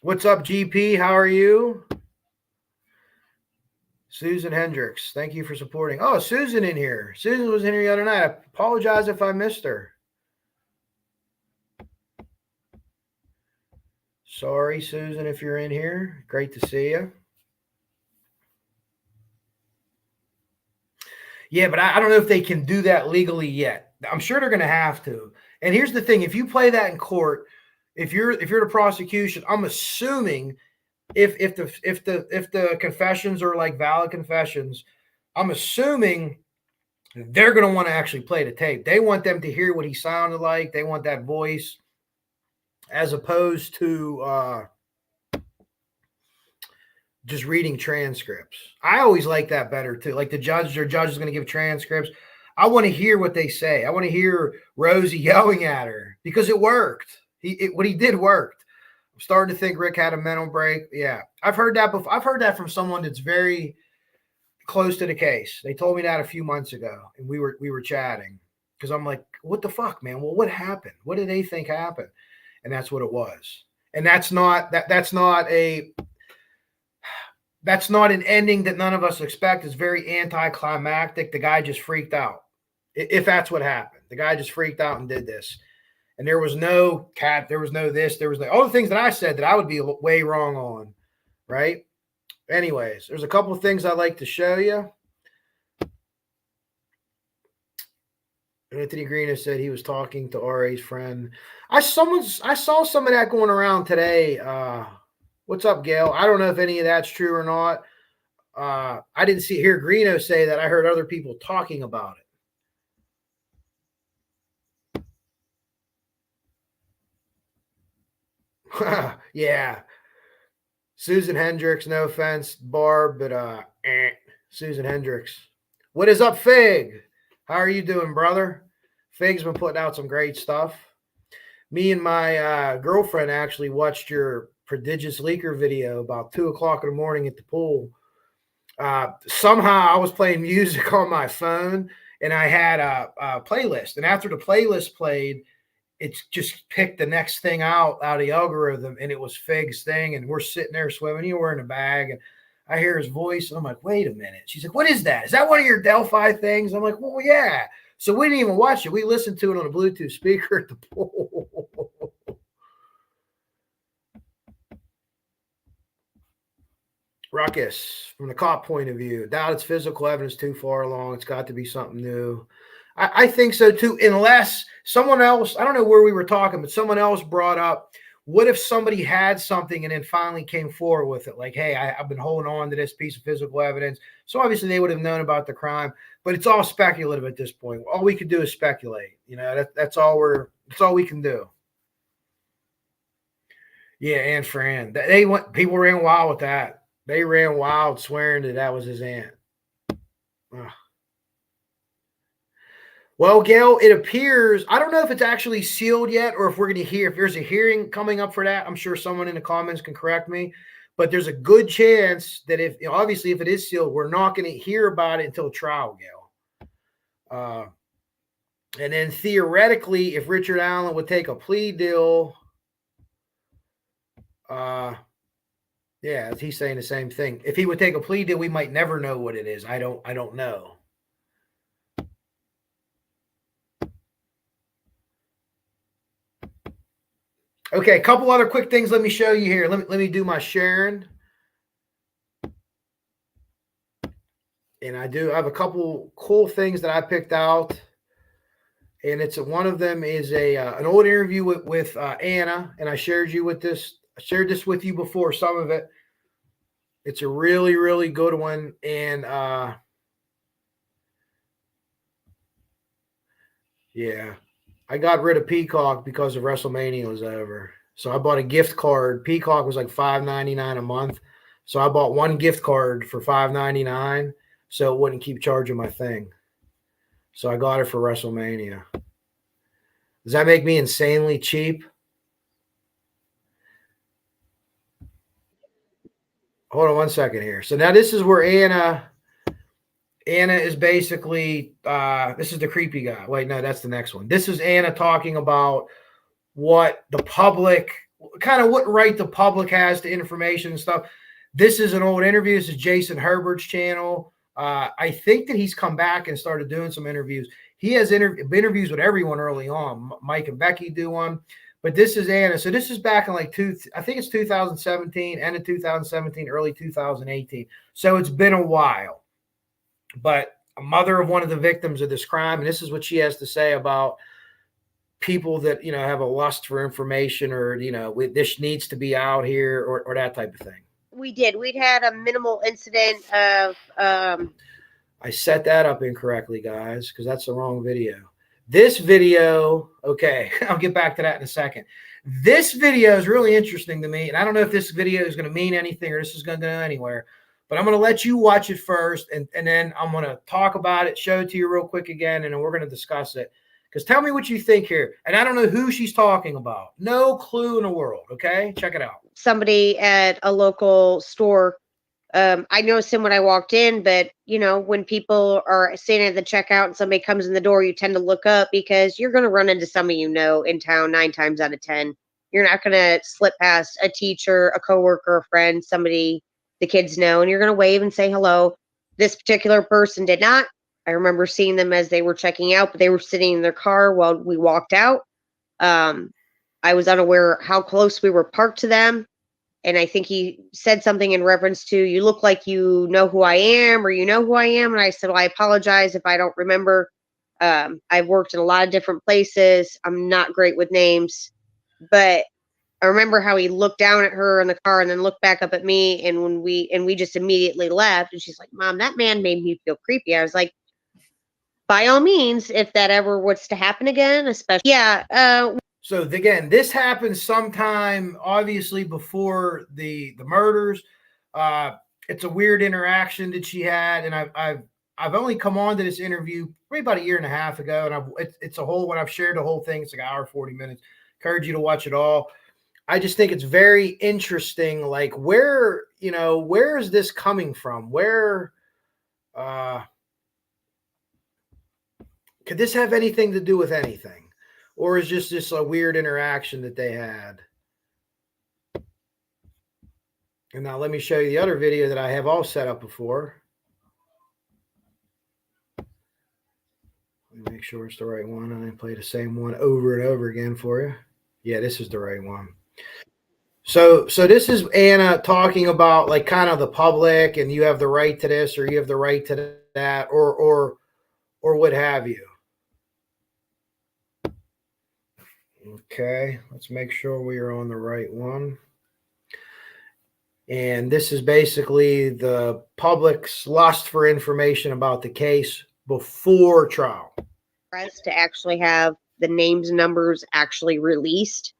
What's up, GP? How are you? Susan Hendricks, thank you for supporting. Oh, Susan in here. Susan was in here the other night. I apologize if I missed her. Sorry, Susan, if you're in here. Great to see you. Yeah, but I don't know if they can do that legally yet. I'm sure they're going to have to. And here's the thing. If you play that in court, if you're the prosecution, I'm assuming if the confessions are like valid confessions, I'm assuming they're going to want to actually play the tape. They want them to hear what he sounded like. They want that voice, as opposed to just reading transcripts. I always like that better too. Like the judge is going to give transcripts. I want to hear what they say. I want to hear Rosie yelling at her because it worked. What he did worked. I'm starting to think Rick had a mental break. Yeah, I've heard that before. I've heard that from someone that's very close to the case. They told me that a few months ago, and we were chatting because I'm like, what the fuck, man? Well, what happened? What did they think happened? And that's what it was. And that's not an ending that none of us expect. It's very anticlimactic. The guy just freaked out. If that's what happened, the guy just freaked out and did this. And there was no cat, there was no this, there was all the things that I said that I would be way wrong on, right? Anyways, there's a couple of things I'd like to show you. Anthony Green has said he was talking to RA's friend. I saw some of that going around today. What's up, Gail? I don't know if any of that's true or not. I didn't hear Greeno say that. I heard other people talking about it. Yeah. Susan Hendricks, no offense, Barb, but Susan Hendricks. What is up, Fig? How are you doing, brother? Fig's been putting out some great stuff. Me and my girlfriend actually watched your prodigious leaker video about 2 o'clock in the morning at the pool. Somehow I was playing music on my phone and I had a playlist. And after the playlist played, it just picked the next thing out of the algorithm, and it was Fig's thing. And we're sitting there swimming. You know, we're in a bag, and I hear his voice, and I'm like, wait a minute. She's like, what is that? Is that one of your Delphi things? I'm like, well, yeah. So we didn't even watch it. We listened to it on a Bluetooth speaker at the pool. Ruckus, from the cop point of view, doubt it's physical evidence too far along. It's got to be something new. I think so too, unless someone else, I don't know where we were talking, but someone else brought up, what if somebody had something and then finally came forward with it? Like, hey, I've been holding on to this piece of physical evidence. So obviously they would have known about the crime, but it's all speculative at this point. All we could do is speculate. You know, that's all we can do. Yeah, Aunt Fran. People ran wild with that. They ran wild swearing that was his aunt. Ugh. Well, Gail, it appears, I don't know if it's actually sealed yet or if we're going to hear, if there's a hearing coming up for that. I'm sure someone in the comments can correct me, but there's a good chance that obviously if it is sealed, we're not going to hear about it until trial, Gail. And then theoretically, if Richard Allen would take a plea deal, yeah, he's saying the same thing. If he would take a plea deal, we might never know what it is. I don't know. Okay, a couple other quick things. Let me show you here. Let me do my sharing. And I have a couple cool things that I picked out. And one of them is an old interview with Anna, and I shared this with you before, some of it. It's a really, really good one. And yeah, I got rid of Peacock because of WrestleMania was over. So I bought a gift card. Peacock was like $5.99 a month. So I bought one gift card for $5.99 so it wouldn't keep charging my thing. So I got it for WrestleMania. Does that make me insanely cheap? Hold on one second here. So now this is where Anna is basically, this is the creepy guy. Wait, no, that's the next one. This is Anna talking about what the public, kind of what right the public has to information and stuff. This is an old interview. This is Jason Herbert's channel. I think that he's come back and started doing some interviews. He has interviews with everyone early on. Mike and Becky do one. But this is Anna. So this is back in I think it's 2017, end of 2017, early 2018. So it's been a while. But a mother of one of the victims of this crime, and this is what she has to say about people that, have a lust for information, or, this needs to be out here, or that type of thing. We'd had a minimal incident of I set that up incorrectly, guys, because that's the wrong video. This video, okay, I'll get back to that in a second. This video is really interesting to me, and I don't know if this video is going to mean anything or this is going to go anywhere, but I'm going to let you watch it first, and then I'm going to talk about it, show it to you real quick again, and then we're going to discuss it. Because tell me what you think here. And I don't know who she's talking about. No clue in the world, okay? Check it out. Somebody at a local store. I noticed him when I walked in, but, when people are standing at the checkout and somebody comes in the door, you tend to look up because you're going to run into somebody in town 9 times out of 10. You're not going to slip past a teacher, a coworker, a friend, somebody the kids know, and you're going to wave and say hello. This particular person did not. I remember seeing them as they were checking out, but they were sitting in their car while we walked out. I was unaware how close we were parked to them. And I think he said something in reference to, you look like you know who I am, or you know who I am. And I said, well, I apologize if I don't remember. I've worked in a lot of different places. I'm not great with names. But I remember how he looked down at her in the car and then looked back up at me. And we just immediately left. And she's like, Mom, that man made me feel creepy. I was like, by all means, if that ever was to happen again, especially, yeah. So again, this happened sometime, obviously, before the murders. It's a weird interaction that she had, and I've only come on to this interview probably about a year and a half ago, and it's a whole. When I've shared the whole thing, it's like an hour 40 minutes. Encourage you to watch it all. I just think it's very interesting, like where is this coming from? Where could this have anything to do with anything? Or is just this a weird interaction that they had? And now let me show you the other video that I have all set up before. Let me make sure it's the right one, and I play the same one over and over again for you. Yeah, this is the right one. So this is Anna talking about like kind of the public, and you have the right to this, or you have the right to that, or what have you. Okay, let's make sure we are on the right one. And this is basically the public's lust for information about the case before trial. To actually have the names and numbers actually released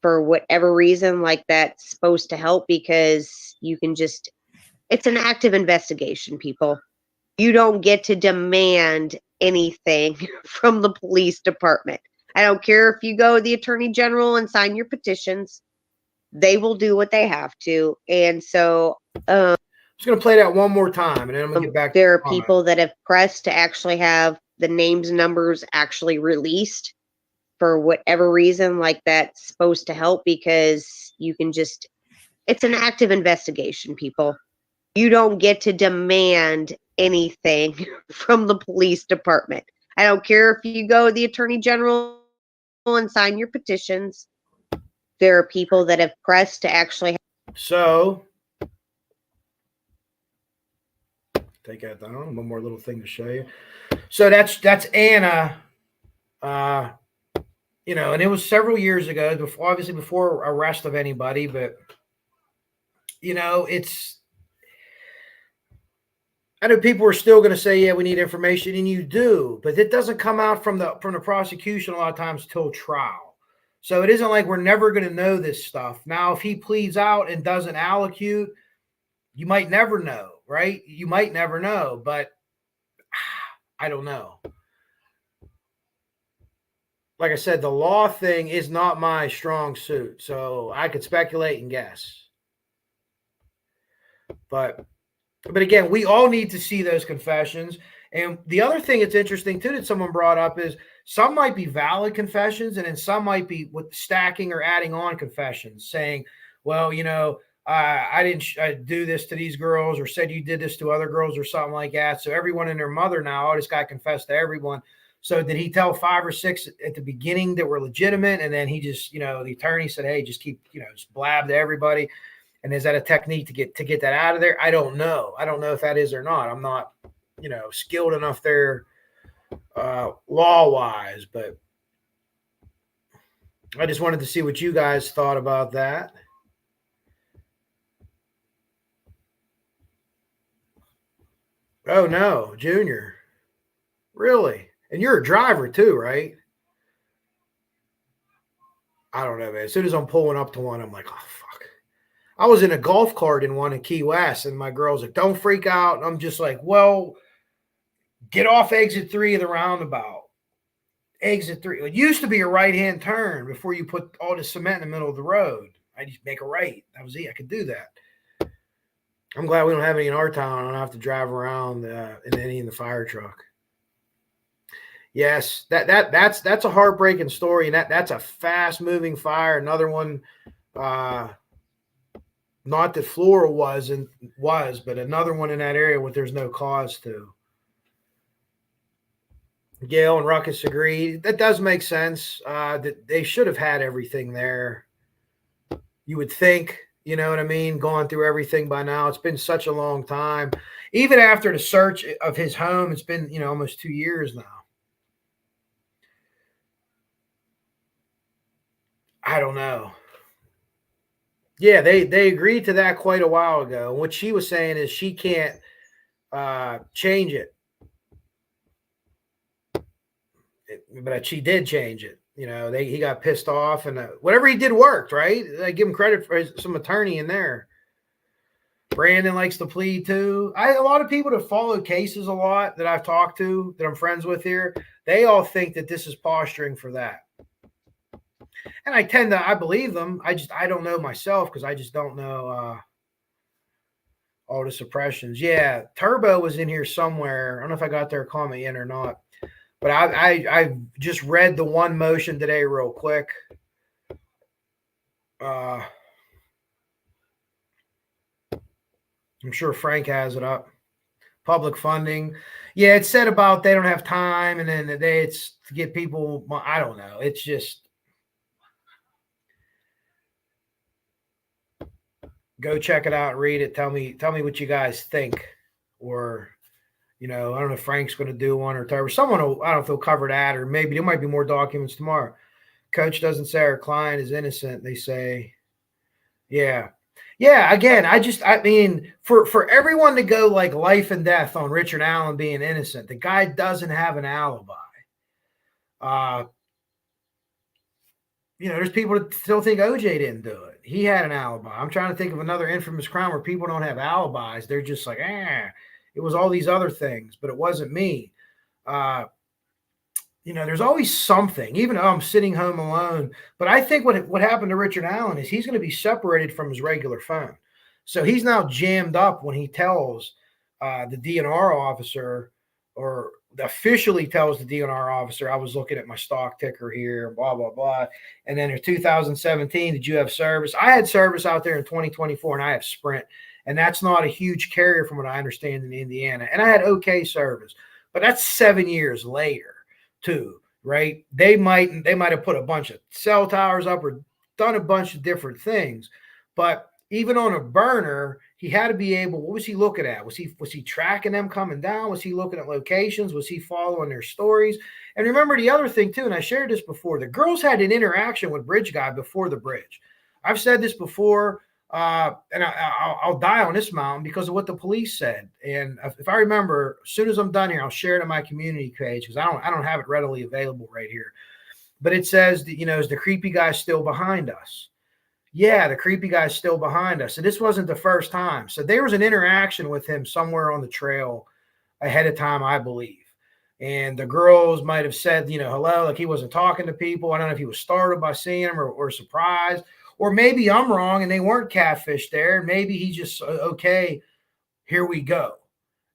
for whatever reason, like that's supposed to help, because you can just, it's an active investigation, people. You don't get to demand anything from the police department. I don't care if you go to the attorney general and sign your petitions. They will do what they have to. And so I'm just going to play that one more time, and then I'm going to get back. There are people that have pressed to actually have the names and numbers actually released for whatever reason, like that's supposed to help, because you can just, it's an active investigation, people. You don't get to demand anything from the police department. I don't care if you go to the attorney general and sign your petitions. There are people that have pressed to actually. So take that down. One more little thing to show you. So that's Anna. And it was several years ago, obviously before arrest of anybody, but I know people are still going to say, yeah, we need information, and you do, but it doesn't come out from the prosecution a lot of times till trial. So it isn't like we're never going to know this stuff. Now, if he pleads out and doesn't allocute, you might never know, right? You might never know, but I don't know. Like I said, the law thing is not my strong suit, so I could speculate and guess. But again, we all need to see those confessions. And the other thing that's interesting too that someone brought up is some might be valid confessions, and then some might be with stacking or adding on confessions, saying, well, I didn't do this to these girls, or said you did this to other girls, or something like that. So everyone and their mother now, this guy confessed to everyone. So did he tell 5 or 6 at the beginning that were legitimate, and then he just, the attorney said, hey, just keep, just blab to everybody? And is that a technique to get that out of there? I don't know. I don't know if that is or not. I'm not, skilled enough there law-wise, but I just wanted to see what you guys thought about that. Oh, no, Junior. Really? And you're a driver too, right? I don't know, man. As soon as I'm pulling up to one, I'm like, oh, fuck. I was in a golf cart in one in Key West, and my girl's like, don't freak out. And I'm just like, well, get off exit 3 of the roundabout. Exit 3. It used to be a right-hand turn before you put all the cement in the middle of the road. I just make a right. That was it. I could do that. I'm glad we don't have any in our town. I don't have to drive around in the fire truck. Yes, that's a heartbreaking story, and that's a fast-moving fire. Another one, not that Flora was, but another one in that area where there's no cause to. Gail and Ruckus agree. That does make sense. That they should have had everything there. You would think, you know what I mean, going through everything by now. It's been such a long time. Even after the search of his home, it's been, almost 2 years now. I don't know. Yeah, they agreed to that quite a while ago. What she was saying is she can't change it. But she did change it. He got pissed off, and whatever he did worked, right? I give him credit for some attorney in there. Brandon likes to plead too. A lot of people that follow cases a lot that I've talked to, that I'm friends with here, they all think that this is posturing for that. And I believe them. I don't know myself because I just don't know all the suppressions. Yeah, Turbo was in here somewhere. I don't know if I got their comment in or not. But I just read the one motion today real quick. I'm sure Frank has it up. Public funding. Yeah, it said about they don't have time, and then it's to get people. I don't know. It's just go check it out and read it. Tell me what you guys think, or I don't know if Frank's going to do one or whatever. Someone will, I don't know if they'll cover that, or maybe there might be more documents tomorrow. Coach doesn't say our client is innocent. They say, yeah. Again, I mean, for everyone to go like life and death on Richard Allen being innocent, the guy doesn't have an alibi. There's people that still think OJ didn't do it. He had an alibi. I'm trying to think of another infamous crime where people don't have alibis. They're just like, it was all these other things, but it wasn't me. There's always something, even though I'm sitting home alone. But I think what happened to Richard Allen is he's going to be separated from his regular phone. So he's now jammed up when he tells the DNR officer, or officially tells the DNR officer, I was looking at my stock ticker here, blah, blah, blah. And then in 2017, did you have service? I had service out there in 2024, and I have Sprint. And that's not a huge carrier from what I understand in Indiana. And I had okay service. But that's 7 years later, too, right? They might have put a bunch of cell towers up or done a bunch of different things. But even on a burner, he had to be able, what was he looking at? Was he tracking them coming down? Was he looking at locations? Was he following their stories? And remember the other thing too, and I shared this before, the girls had an interaction with Bridge Guy before the bridge. I've said this before, and I'll die on this mountain because of what the police said. And if I remember, as soon as I'm done here, I'll share it on my community page because I don't have it readily available right here. But it says that, is the creepy guy still behind us? Yeah, the creepy guy's still behind us. And this wasn't the first time. So there was an interaction with him somewhere on the trail ahead of time, I believe. And the girls might have said, hello, like he wasn't talking to people. I don't know if he was startled by seeing him or surprised. Or maybe I'm wrong and they weren't catfish there. Maybe he just, okay, here we go.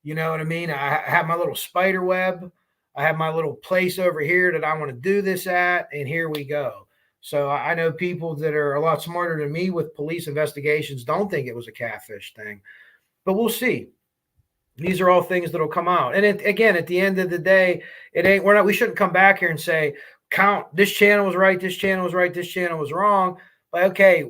You know what I mean? I have my little spider web. I have my little place over here that I want to do this at, and here we go. So I know people that are a lot smarter than me with police investigations don't think it was a catfish thing, but we'll see. These are all things that'll come out. And again, at the end of the day, we shouldn't come back here and say, count, this channel was right, this channel was right, this channel was wrong. Like, okay,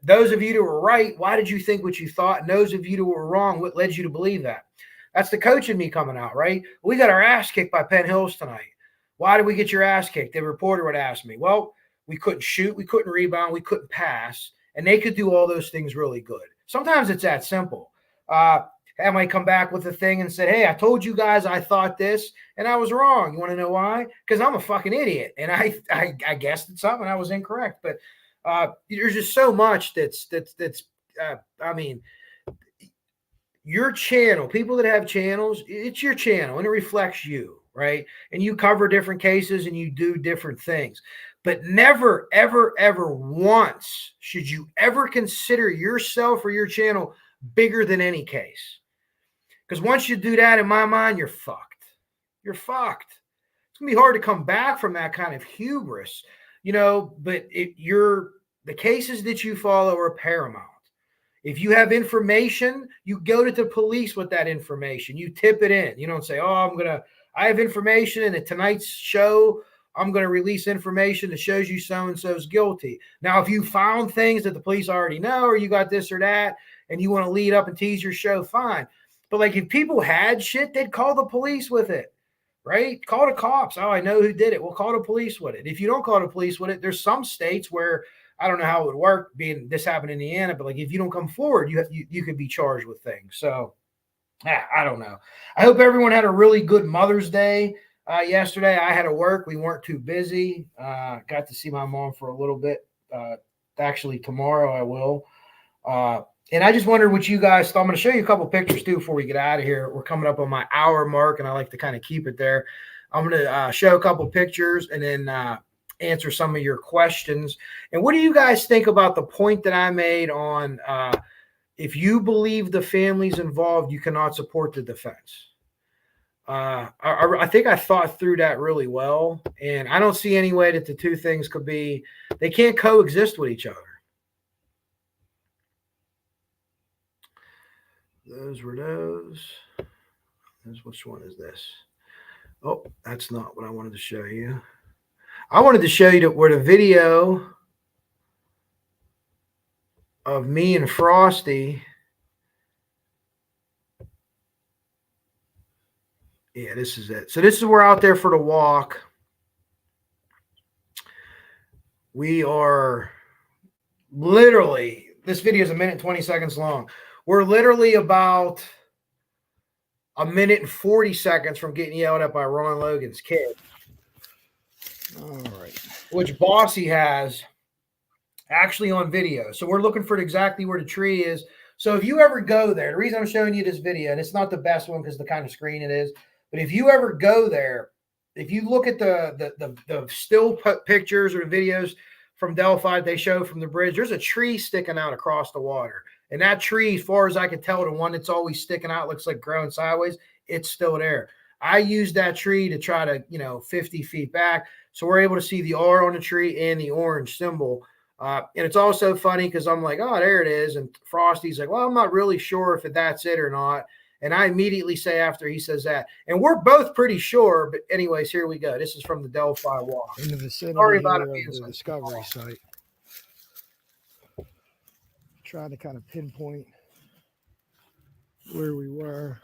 those of you that were right, why did you think what you thought? And those of you that were wrong, what led you to believe that? That's the coach in me coming out, right? We got our ass kicked by Penn Hills tonight. Why did we get your ass kicked? The reporter would ask me. Well, we couldn't shoot, we couldn't rebound, we couldn't pass, and they could do all those things really good. Sometimes it's that simple. I might come back with a thing and say, hey, I told you guys I thought this, and I was wrong. You want to know why? Because I'm a fucking idiot, and I guessed at something, I was incorrect. But there's just so much that's I mean, your channel, people that have channels, it's your channel, and it reflects you, right? And you cover different cases, and you do different things. But never, ever, ever once should you ever consider yourself or your channel bigger than any case. Because once you do that, in my mind, you're fucked. You're fucked. It's going to be hard to come back from that kind of hubris, but the cases that you follow are paramount. If you have information, you go to the police with that information. You tip it in. You don't say, I have information and at tonight's show, I'm going to release information that shows you so-and-so's guilty. Now, if you found things that the police already know, or you got this or that, and you want to lead up and tease your show, fine. But like if people had shit, they'd call the police with it, right? Call the cops. Oh, I know who did it. We'll call the police with it. If you don't call the police with it, there's some states where I don't know how it would work being this happened in Indiana, but like if you don't come forward, you could be charged with things. So I don't know. I hope everyone had a really good Mother's Day. Yesterday I had to work. We weren't too busy. Got to see my mom for a little bit. Actually tomorrow I will. And I just wondered what you guys thought. I'm going to show you a couple pictures too before we get out of here. We're coming up on my hour mark and I like to kind of keep it there. I'm going to show a couple pictures and then answer some of your questions. And what do you guys think about the point that I made on if you believe the families involved, you cannot support the defense? I think I thought through that really well, and I don't see any way that the two things could be, they can't coexist with each other. Those were those. Which one is this? Oh, that's not what I wanted to show you. I wanted to show you where the video of me and Frosty. Yeah, this is it. So this is we're out there for the walk. We are literally, this video is 1 minute and 20 seconds long. We're literally about 1 minute and 40 seconds from getting yelled at by Ron Logan's kid. All right. Which Bossy has actually on video. So we're looking for exactly where the tree is. So if you ever go there, the reason I'm showing you this video, and it's not the best one because the kind of screen it is, but if you ever go there, if you look at the still pictures or videos from Delphi they show from the bridge, there's a tree sticking out across the water. And that tree, as far as I can tell, the one that's always sticking out, looks like growing sideways, it's still there. I used that tree to try to, 50 feet back. So we're able to see the R on the tree and the orange symbol. And it's also funny because I'm like, oh, there it is. And Frosty's like, well, I'm not really sure if that's it or not. And I immediately say after he says that, and we're both pretty sure. But anyways, here we go. This is from the Delphi walk. In the vicinity Sorry about of it being the discovery site. Trying to kind of pinpoint where we were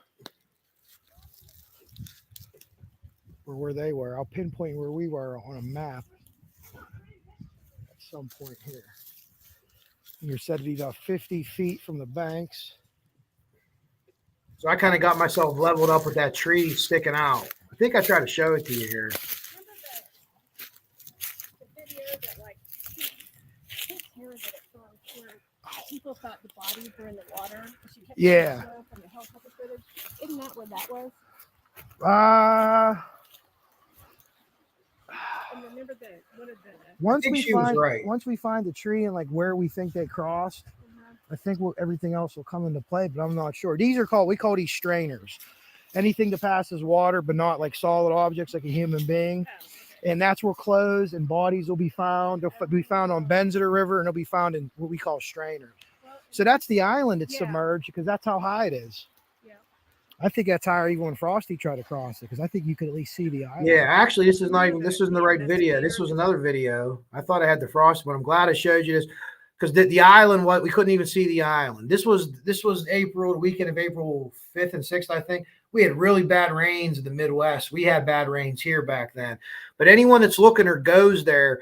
or where they were. I'll pinpoint where we were on a map at some point here. You're said to be about 50 feet from the banks. So I kind of got myself leveled up with that tree sticking out. I think I tried to show it to you here. People thought the bodies were in the water. Yeah. From the helicopter footage. Isn't that where that was? And remember Once we find the tree and like where we think they crossed, I think everything else will come into play, but I'm not sure. We call these strainers. Anything that passes water, but not like solid objects like a human being. And that's where clothes and bodies will be found. They'll be found on bends of the river, and they'll be found in what we call strainers. So that's the island that's submerged because that's how high it is. Yeah. I think that's higher even when Frosty tried to cross it because I think you could at least see the island. Yeah, actually, this isn't the right video. This was another video. I thought I had the Frosty, but I'm glad I showed you this because the island, we couldn't even see the island. This was April, the weekend of April 5th and 6th, I think. We had really bad rains in the Midwest. We had bad rains here back then. But anyone that's looking or goes there,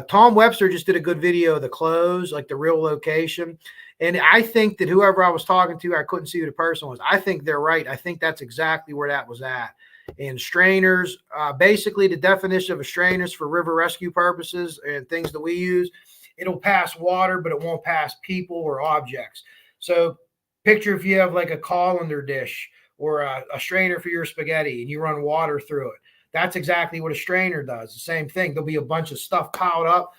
Tom Webster just did a good video of the clothes, like the real location. And I think that whoever I was talking to, I couldn't see who the person was. I think they're right. I think that's exactly where that was at. And strainers, basically the definition of a strainer is for river rescue purposes and things that we use. It'll pass water, but it won't pass people or objects. So picture if you have like a colander dish or a strainer for your spaghetti and you run water through it. That's exactly what a strainer does. The same thing. There'll be a bunch of stuff piled up.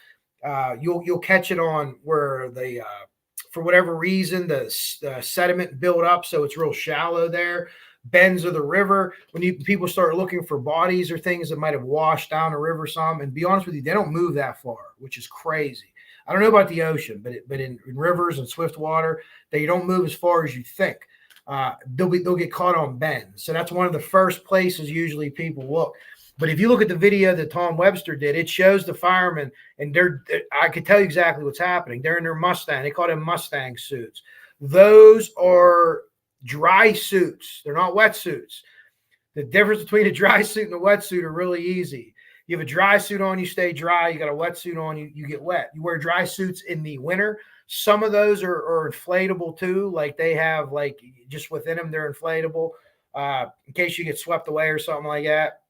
You'll catch it on where for whatever reason, the sediment built up, so it's real shallow there. Bends of the river, when people start looking for bodies or things that might have washed down the river some, and be honest with you, they don't move that far, which is crazy. I don't know about the ocean, but in rivers and swift water, they don't move as far as you think. They'll get caught on bends. So that's one of the first places usually people look. But if you look at the video that Tom Webster did, it shows the firemen, and I could tell you exactly what's happening. They're in their Mustang. They call them Mustang suits. Those are dry suits. They're not wetsuits. The difference between a dry suit and a wetsuit are really easy. You have a dry suit on, you stay dry. You got a wetsuit on, you get wet. You wear dry suits in the winter. Some of those are inflatable too. Like they have just within them, they're inflatable in case you get swept away or something like that.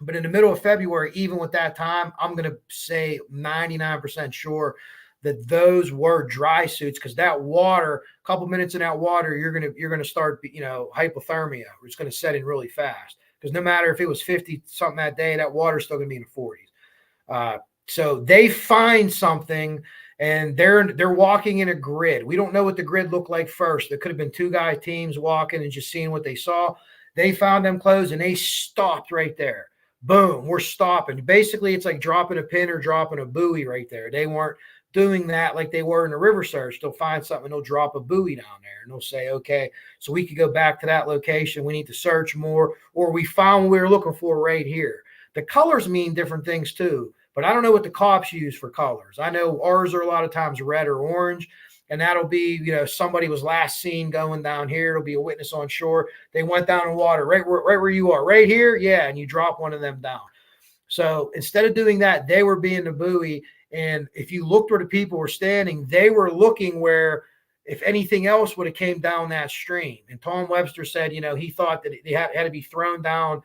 But in the middle of February, even with that time, I'm going to say 99% sure that those were dry suits because that water, a couple minutes in that water, you're going to start, hypothermia. It's going to set in really fast because no matter if it was 50 something that day, that water's still going to be in the 40s. So they find something and they're walking in a grid. We don't know what the grid looked like first. There could have been 2 guy teams walking and just seeing what they saw. They found them clothes and they stopped right there. Boom, we're stopping. Basically, it's like dropping a pin or dropping a buoy right there. They weren't doing that like they were in the river search. They'll find something, they'll drop a buoy down there, and they'll say, okay, so we could go back to that location. We need to search more, or we found what we were looking for right here. The colors mean different things too, but I don't know what the cops use for colors. I know ours are a lot of times red or orange, and that'll be, somebody was last seen going down here. It'll be a witness on shore. They went down in water right where you are, right here. Yeah, and you drop one of them down. So instead of doing that, they were being the buoy. And if you looked where the people were standing, they were looking where, if anything else would have came down that stream. And Tom Webster said, he thought that it had to be thrown down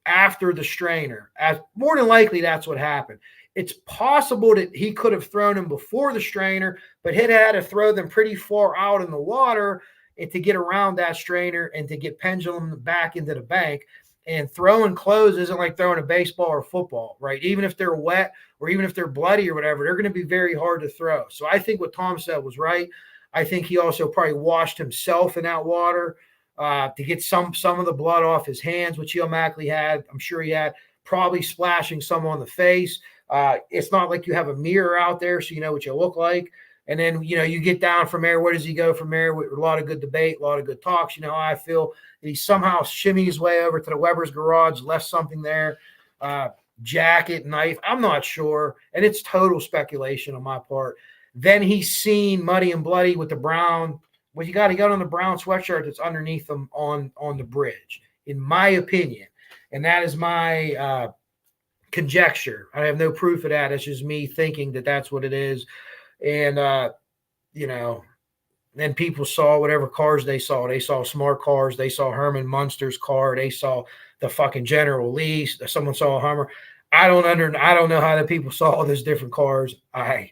after the strainer. As more than likely, that's what happened. It's possible that he could have thrown them before the strainer, but he had to throw them pretty far out in the water and to get around that strainer and to get pendulum back into the bank. And throwing clothes isn't like throwing a baseball or football, right? Even if they're wet or even if they're bloody or whatever, they're going to be very hard to throw. So I think what Tom said was right. I think he also probably washed himself in that water to get some of the blood off his hands, which he automatically had. I'm sure he had, probably splashing some on the face. It's not like you have a mirror out there so you know what you look like. And then, you get down from there. Where does he go from there? With a lot of good debate, a lot of good talks. How I feel. He somehow shimmied his way over to the Weber's garage, left something there, jacket, knife. I'm not sure. And it's total speculation on my part. Then he's seen Muddy and Bloody with the brown. What he got on the brown sweatshirt that's underneath him on the bridge, in my opinion. And that is my conjecture. I have no proof of that. It's just me thinking that that's what it is. And, then people saw whatever cars they saw. They saw smart cars. They saw Herman Munster's car. They saw the fucking General Lee. Someone saw a Hummer. I don't know how the people saw all those different cars. I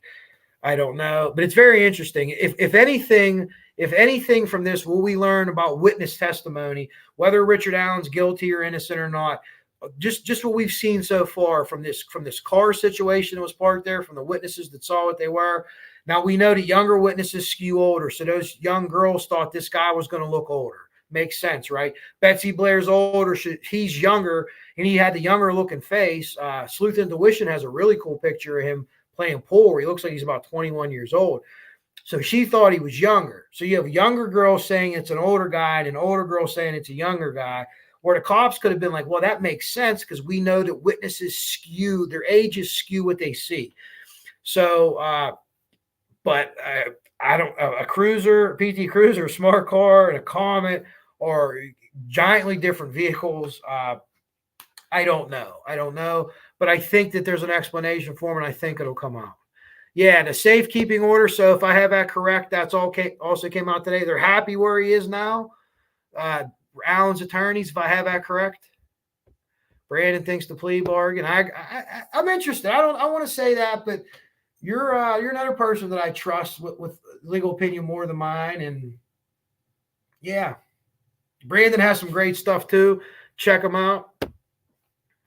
don't know, but it's very interesting. If anything from this, will we learn about witness testimony, whether Richard Allen's guilty or innocent or not? Just what we've seen so far from this car situation that was parked there, from the witnesses that saw what they were. Now we know that younger witnesses skew older, so those young girls thought this guy was going to look older. Makes sense, right? Betsy Blair's older, he's younger, and he had the younger looking face. Sleuth Intuition has a really cool picture of him playing pool where he looks like he's about 21 years old. So she thought he was younger. So you have a younger girl saying it's an older guy and an older girl saying it's a younger guy. Where the cops could have been like, well, that makes sense because we know that witnesses skew, their ages skew what they see. So, but I don't, a cruiser, a PT Cruiser, a smart car, and a Comet are giantly different vehicles. I don't know, but I think that there's an explanation for them, and I think it'll come out. Yeah, the safekeeping order. So if I have that correct, that's also came out today. They're happy where he is now. Allen's attorneys, if I have that correct. Brandon thinks the plea bargain. I'm interested. I want to say that, but you're another person that I trust with legal opinion more than mine. And yeah, Brandon has some great stuff too. Check him out.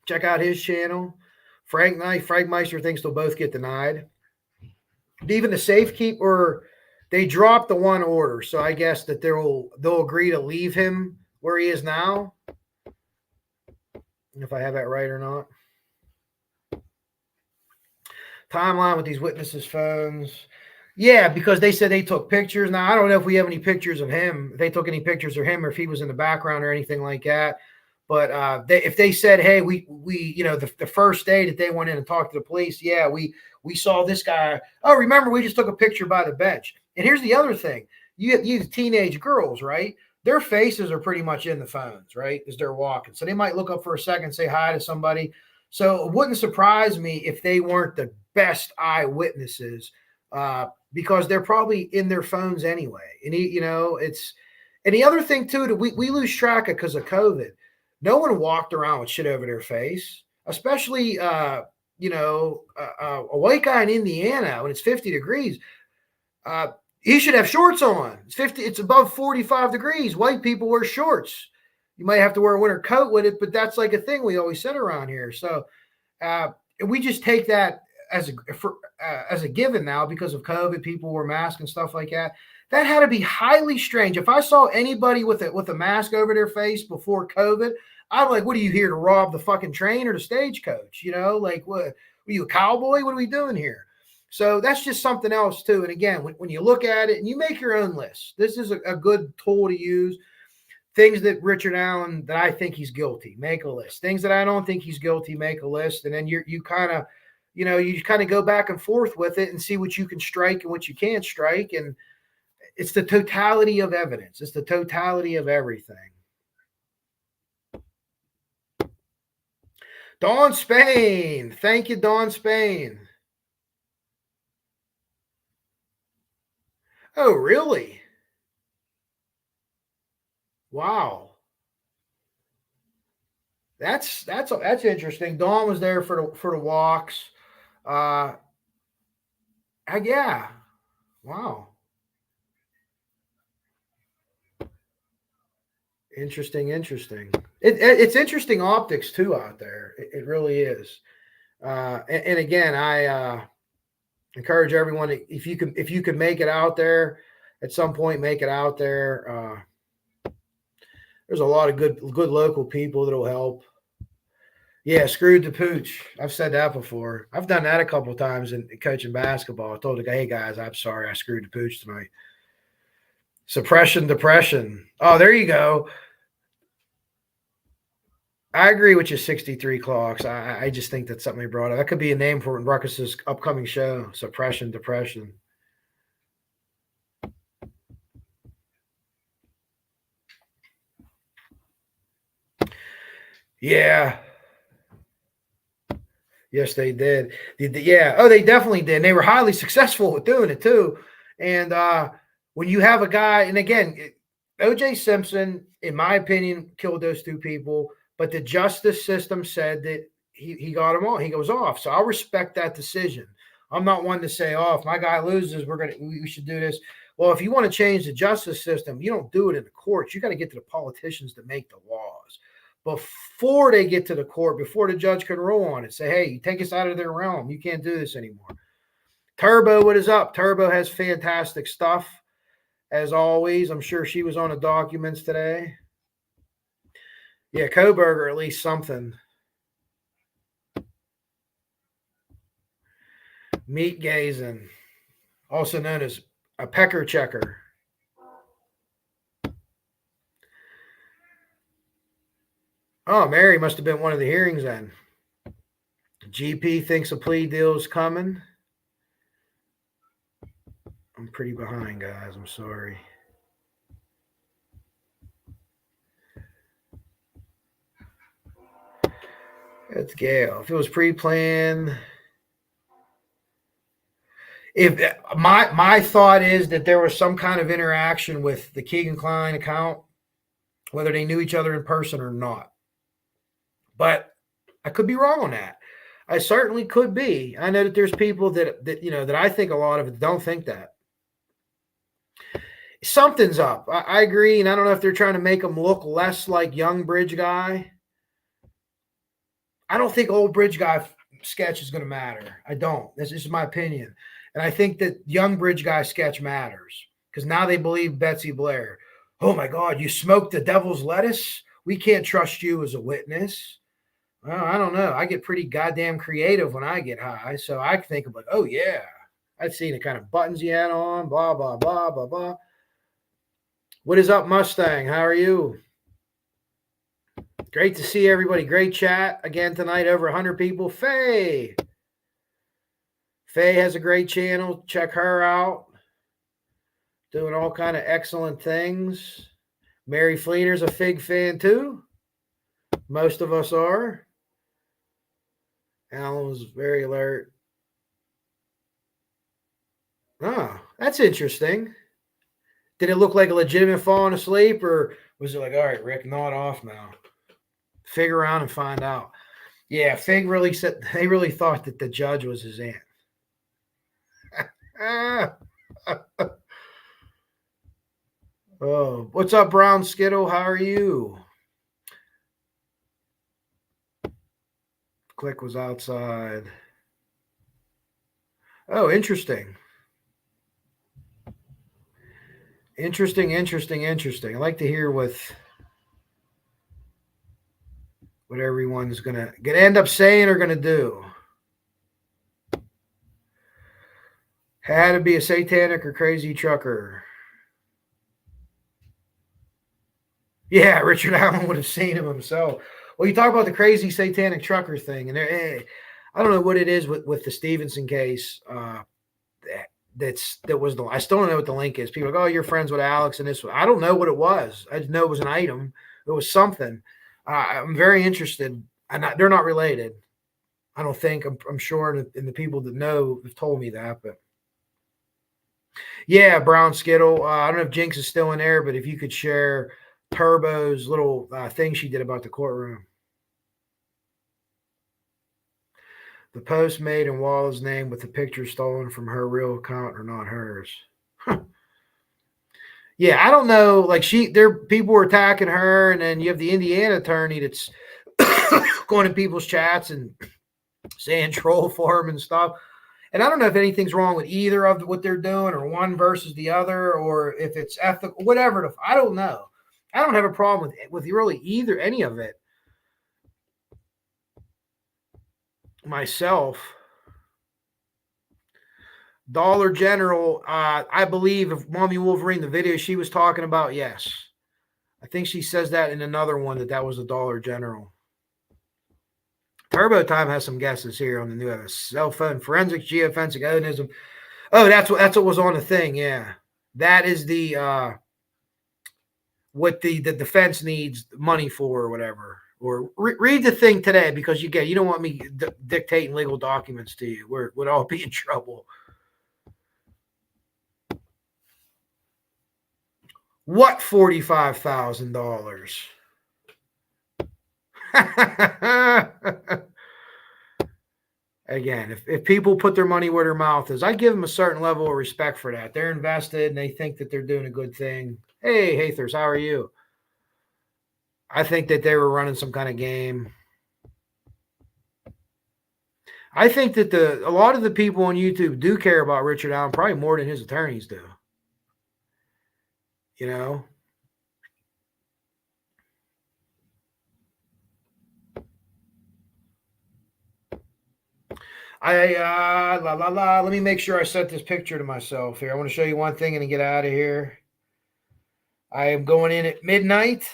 Check out his channel. Frank Meister thinks they'll both get denied. Even the safekeeper, they dropped the one order, so I guess that they'll agree to leave him where he is now, if I have that right or not. Timeline with these witnesses' phones. Yeah, because they said they took pictures. Now, I don't know if we have any pictures of him, if they took any pictures of him or if he was in the background or anything like that. But if they said, hey, we the first day that they went in and talked to the police, yeah, we saw this guy. Oh, remember, we just took a picture by the bench. And here's the other thing. You have teenage girls, right? Their faces are pretty much in the phones, right, as they're walking. So they might look up for a second, say hi to somebody. So it wouldn't surprise me if they weren't the best eyewitnesses because they're probably in their phones anyway. And, and the other thing, too, that we lose track of because of COVID. No one walked around with shit over their face, especially, a white guy in Indiana when it's 50 degrees. He should have shorts on. It's above 45 degrees. White people wear shorts. You might have to wear a winter coat with it, but that's like a thing we always said around here. So we just take that as a given now because of COVID, people wear masks and stuff like that. That had to be highly strange. If I saw anybody with a mask over their face before COVID, I'm like, what are you here to rob the fucking train or the stagecoach? You know, like what? Are you a cowboy? What are we doing here? So that's just something else too. And again, when you look at it and you make your own list, this is a good tool to use. Things that Richard Allen, that I think he's guilty, make a list. Things that I don't think he's guilty, make a list. And then you kind of go back and forth with it and see what you can strike and what you can't strike. And it's the totality of evidence. It's the totality of everything. Dawn Spain. Thank you, Dawn Spain. Oh, really? Wow. That's interesting. Dawn was there for the walks. Yeah. Wow. Interesting. It's interesting optics too out there. It really is. And again, I encourage everyone to, if you can make it out there at some point, make it out there. There's a lot of good local people that'll help. Yeah, screwed the pooch. I've said that before. I've done that a couple of times in coaching basketball. I told the guy, hey guys, I'm sorry, I screwed the pooch tonight. Suppression, depression. Oh, there you go. I agree with you, 63 clocks. I just think that's something they brought up. That could be a name for Ruckus's upcoming show, Suppression, Depression. Yeah. Yes, they did. Yeah. Oh, they definitely did. And they were highly successful with doing it too. And when you have a guy, and again, O.J. Simpson, in my opinion, killed those two people, but the justice system said that he got him off. He goes off. So I'll respect that decision. I'm not one to say, oh, if my guy loses, we should do this. Well, if you want to change the justice system, you don't do it in the courts. You got to get to the politicians to make the laws. Before they get to the court, before the judge can rule on it, say, hey, you take us out of their realm. You can't do this anymore. Turbo, what is up? Turbo has fantastic stuff, as always. I'm sure she was on the documents today. Yeah, Koberger, at least something. Meat gazing, also known as a pecker checker. Oh, Mary must have been one of the hearings then. GP thinks a plea deal is coming. I'm pretty behind, guys. I'm sorry. That's Gail. If it was pre-planned, if my thought is that there was some kind of interaction with the Keegan Klein account, whether they knew each other in person or not. But I could be wrong on that. I certainly could be. I know that there's people that I think a lot of it don't think that. Something's up. I agree, and I don't know if they're trying to make him look less like young bridge guy. I don't think old bridge guy sketch is going to matter. I don't. This is my opinion. And I think that young bridge guy sketch matters because now they believe Betsy Blair. Oh, my God, you smoked the devil's lettuce? We can't trust you as a witness. Well, I don't know. I get pretty goddamn creative when I get high. So I think about, oh, yeah, I'd seen the kind of buttons he had on, blah, blah, blah, blah, blah. What is up, Mustang? How are you? Great to see everybody. Great chat again tonight. Over 100 people. Faye has a great channel. Check her out. Doing all kind of excellent things. Mary Fleener's a Fig fan too. Most of us are. Alan was very alert. Oh, that's interesting. Did it look like a legitimate falling asleep, or was it like, all right, Rick, nod off now? Figure around and find out. Yeah, Fig really said they really thought that the judge was his aunt. Oh, what's up, Brown Skittle? How are you? Click was outside. Oh, interesting. Interesting. I like to hear what everyone's gonna end up saying or gonna do. Had to be a satanic or crazy trucker. Yeah, Richard Allen would have seen him himself. Well, you talk about the crazy satanic trucker thing, and I don't know what it is with the Stevenson case. That was I still don't know what the link is. People are like, oh, you're friends with Alex and this. I don't know what it was. I just know it was an item. It was something. I'm very interested. They're not related. I don't think. I'm sure, and the people that know have told me that. But yeah, Brown Skittle. I don't know if Jinx is still in there, but if you could share Turbo's little thing she did about the courtroom. The post made in Walla's name with the picture stolen from her real account or not hers. Yeah, I don't know. Like people were attacking her, and then you have the Indiana attorney that's going in people's chats and saying troll for them and stuff. And I don't know if anything's wrong with either of what they're doing, or one versus the other, or if it's ethical, whatever. I don't know. I don't have a problem with really any of it. Myself. Dollar General, I believe if Mommy Wolverine, the video she was talking about, yes. I think she says that in another one that was a Dollar General. Turbo Time has some guesses here on the new cell phone forensics, geofencing, onism. Oh, that's what was on the thing. Yeah, that is the what the defense needs money for or whatever. Or read the thing today, because you don't want me dictating legal documents to you. We'd all be in trouble. What $45,000? Again, if people put their money where their mouth is, I give them a certain level of respect for that. They're invested and they think that they're doing a good thing. Hey, Hathers, how are you? I think that they were running some kind of game. I think that a lot of the people on YouTube do care about Richard Allen, probably more than his attorneys do. You know? Let me make sure I set this picture to myself here. I want to show you one thing and then get out of here. I am going in at midnight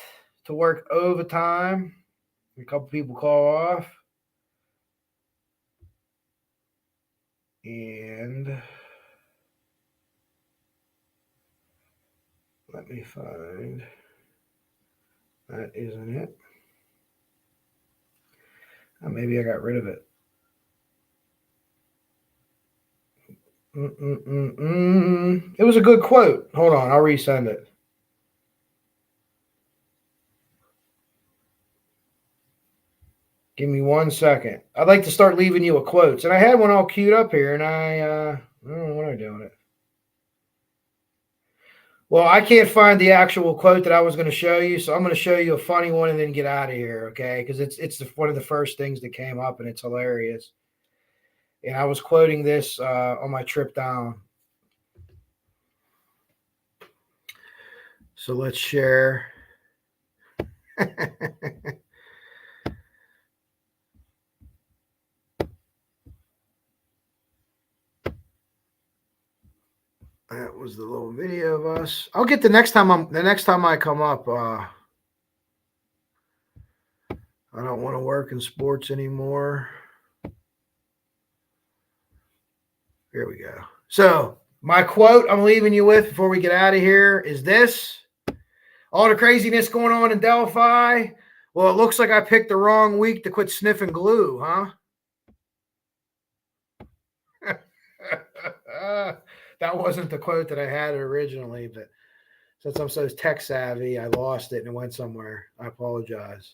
to work overtime. A couple people call off. And let me find. That isn't it. Oh, maybe I got rid of it. It was a good quote. Hold on, I'll resend it. Give me 1 second. I'd like to start leaving you a quotes. And I had one all queued up here, and I don't know what I'm doing it. Well, I can't find the actual quote that I was going to show you, so I'm going to show you a funny one and then get out of here, okay? Because it's one of the first things that came up, and it's hilarious. And I was quoting this on my trip down. So let's share. That was the little video of us. I'll get the next time I come up. I don't want to work in sports anymore. Here we go. So my quote I'm leaving you with before we get out of here is this. All the craziness going on in Delphi. Well, it looks like I picked the wrong week to quit sniffing glue, huh? That wasn't the quote that I had originally, but since I'm so tech savvy, I lost it and it went somewhere. I apologize.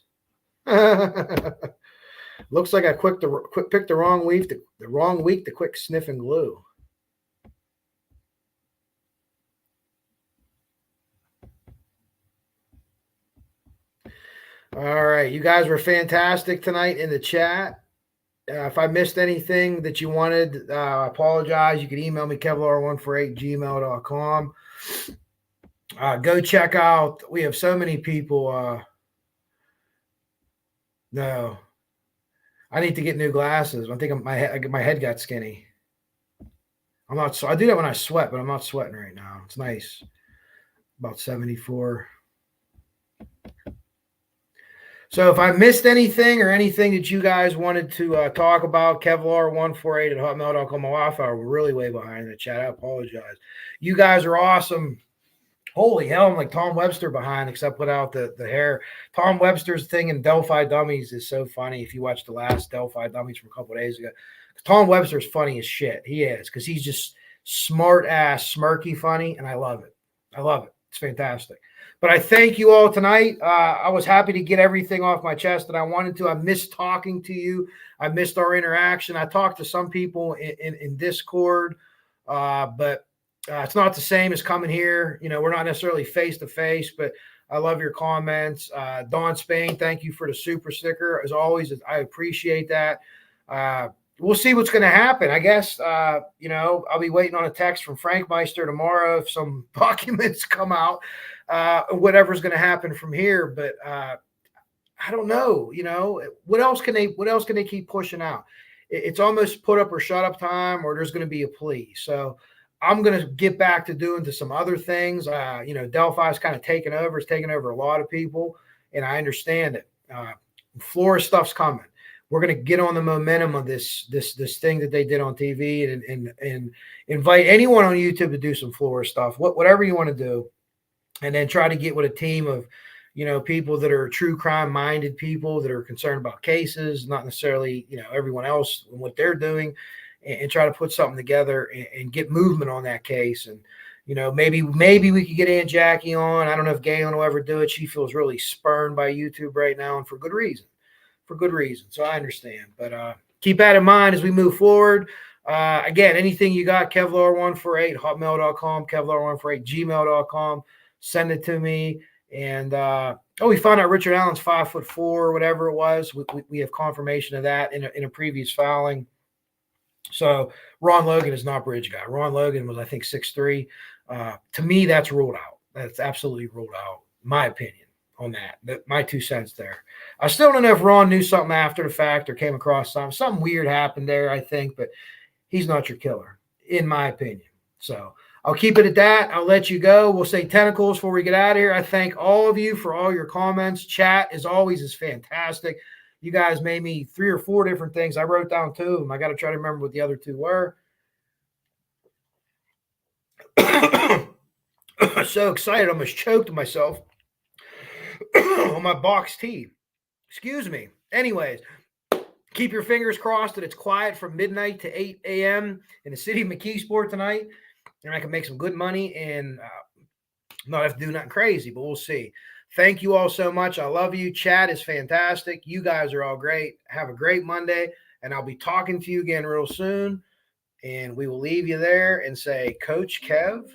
Looks like I picked the wrong week to quit sniffing glue. All right, you guys were fantastic tonight in the chat. If I missed anything that you wanted, I apologize. You can email me, kevlar148gmail.com. Go check out. We have so many people. No, I need to get new glasses. I think my head got skinny. I'm not. So I do that when I sweat, but I'm not sweating right now. It's nice. About 74. So if I missed anything or anything that you guys wanted to talk about, Kevlar148 at hotmail.com. My Wi-Fi, we're really way behind in the chat. I apologize. You guys are awesome. Holy hell, I'm like Tom Webster behind, except without the hair. Tom Webster's thing in Delphi Dummies is so funny. If you watch the last Delphi Dummies from a couple of days ago, Tom Webster's funny as shit. He is, because he's just smart ass, smirky funny, and I love it. I love it. It's fantastic. But I thank you all tonight. I was happy to get everything off my chest that I wanted to. I missed talking to you. I missed our interaction. I talked to some people in Discord, but it's not the same as coming here. You know, we're not necessarily face to face, but I love your comments. Don Spain, thank you for the super sticker. As always, I appreciate that. We'll see what's going to happen. I guess, you know, I'll be waiting on a text from Frank Meister tomorrow if some documents come out, whatever's going to happen from here. But I don't know, you know, what else can they keep pushing out? It's almost put up or shut up time, or there's going to be a plea. So I'm going to get back to doing some other things. You know, Delphi's kind of taken over. It's taken over a lot of people, and I understand it. Florida stuff's coming. We're going to get on the momentum of this thing that they did on TV and invite anyone on YouTube to do some Florida stuff, whatever you want to do, and then try to get with a team of, you know, people that are true crime minded people that are concerned about cases, not necessarily, you know, everyone else and what they're doing, and try to put something together and get movement on that case. And, you know, maybe we could get Aunt Jackie on. I don't know if Galen will ever do it. She feels really spurned by YouTube right now, and for good reason. So I understand. But keep that in mind as we move forward. Again, anything you got, Kevlar148, hotmail.com, Kevlar148, gmail.com. Send it to me. And we found out Richard Allen's 5'4" or whatever it was. We have confirmation of that in a previous filing. So Ron Logan is not bridge guy. Ron Logan was, I think, 6'3". To me, that's ruled out. That's absolutely ruled out, my opinion on that. My 2 cents there. I still don't know if Ron knew something after the fact or came across something weird happened there, I think, but he's not your killer, in my opinion. So I'll keep it at that. I'll let you go. We'll say tentacles before we get out of here. I thank all of you for all your comments. Chat, as always, is fantastic. You guys made me 3 or 4 different things. I wrote down 2 of them. I got to try to remember what the other 2 were. So excited. I almost choked myself on my boxed tea. Excuse me. Anyways, keep your fingers crossed that it's quiet from midnight to 8 a.m. in the city of McKeesport tonight, and I can make some good money and not have to do nothing crazy, but we'll see. Thank you all so much. I love you. Chat is fantastic. You guys are all great. Have a great Monday, and I'll be talking to you again real soon. And we will leave you there and say, Coach Kev,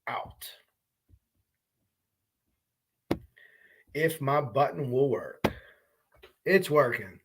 out. If my button will work. It's working.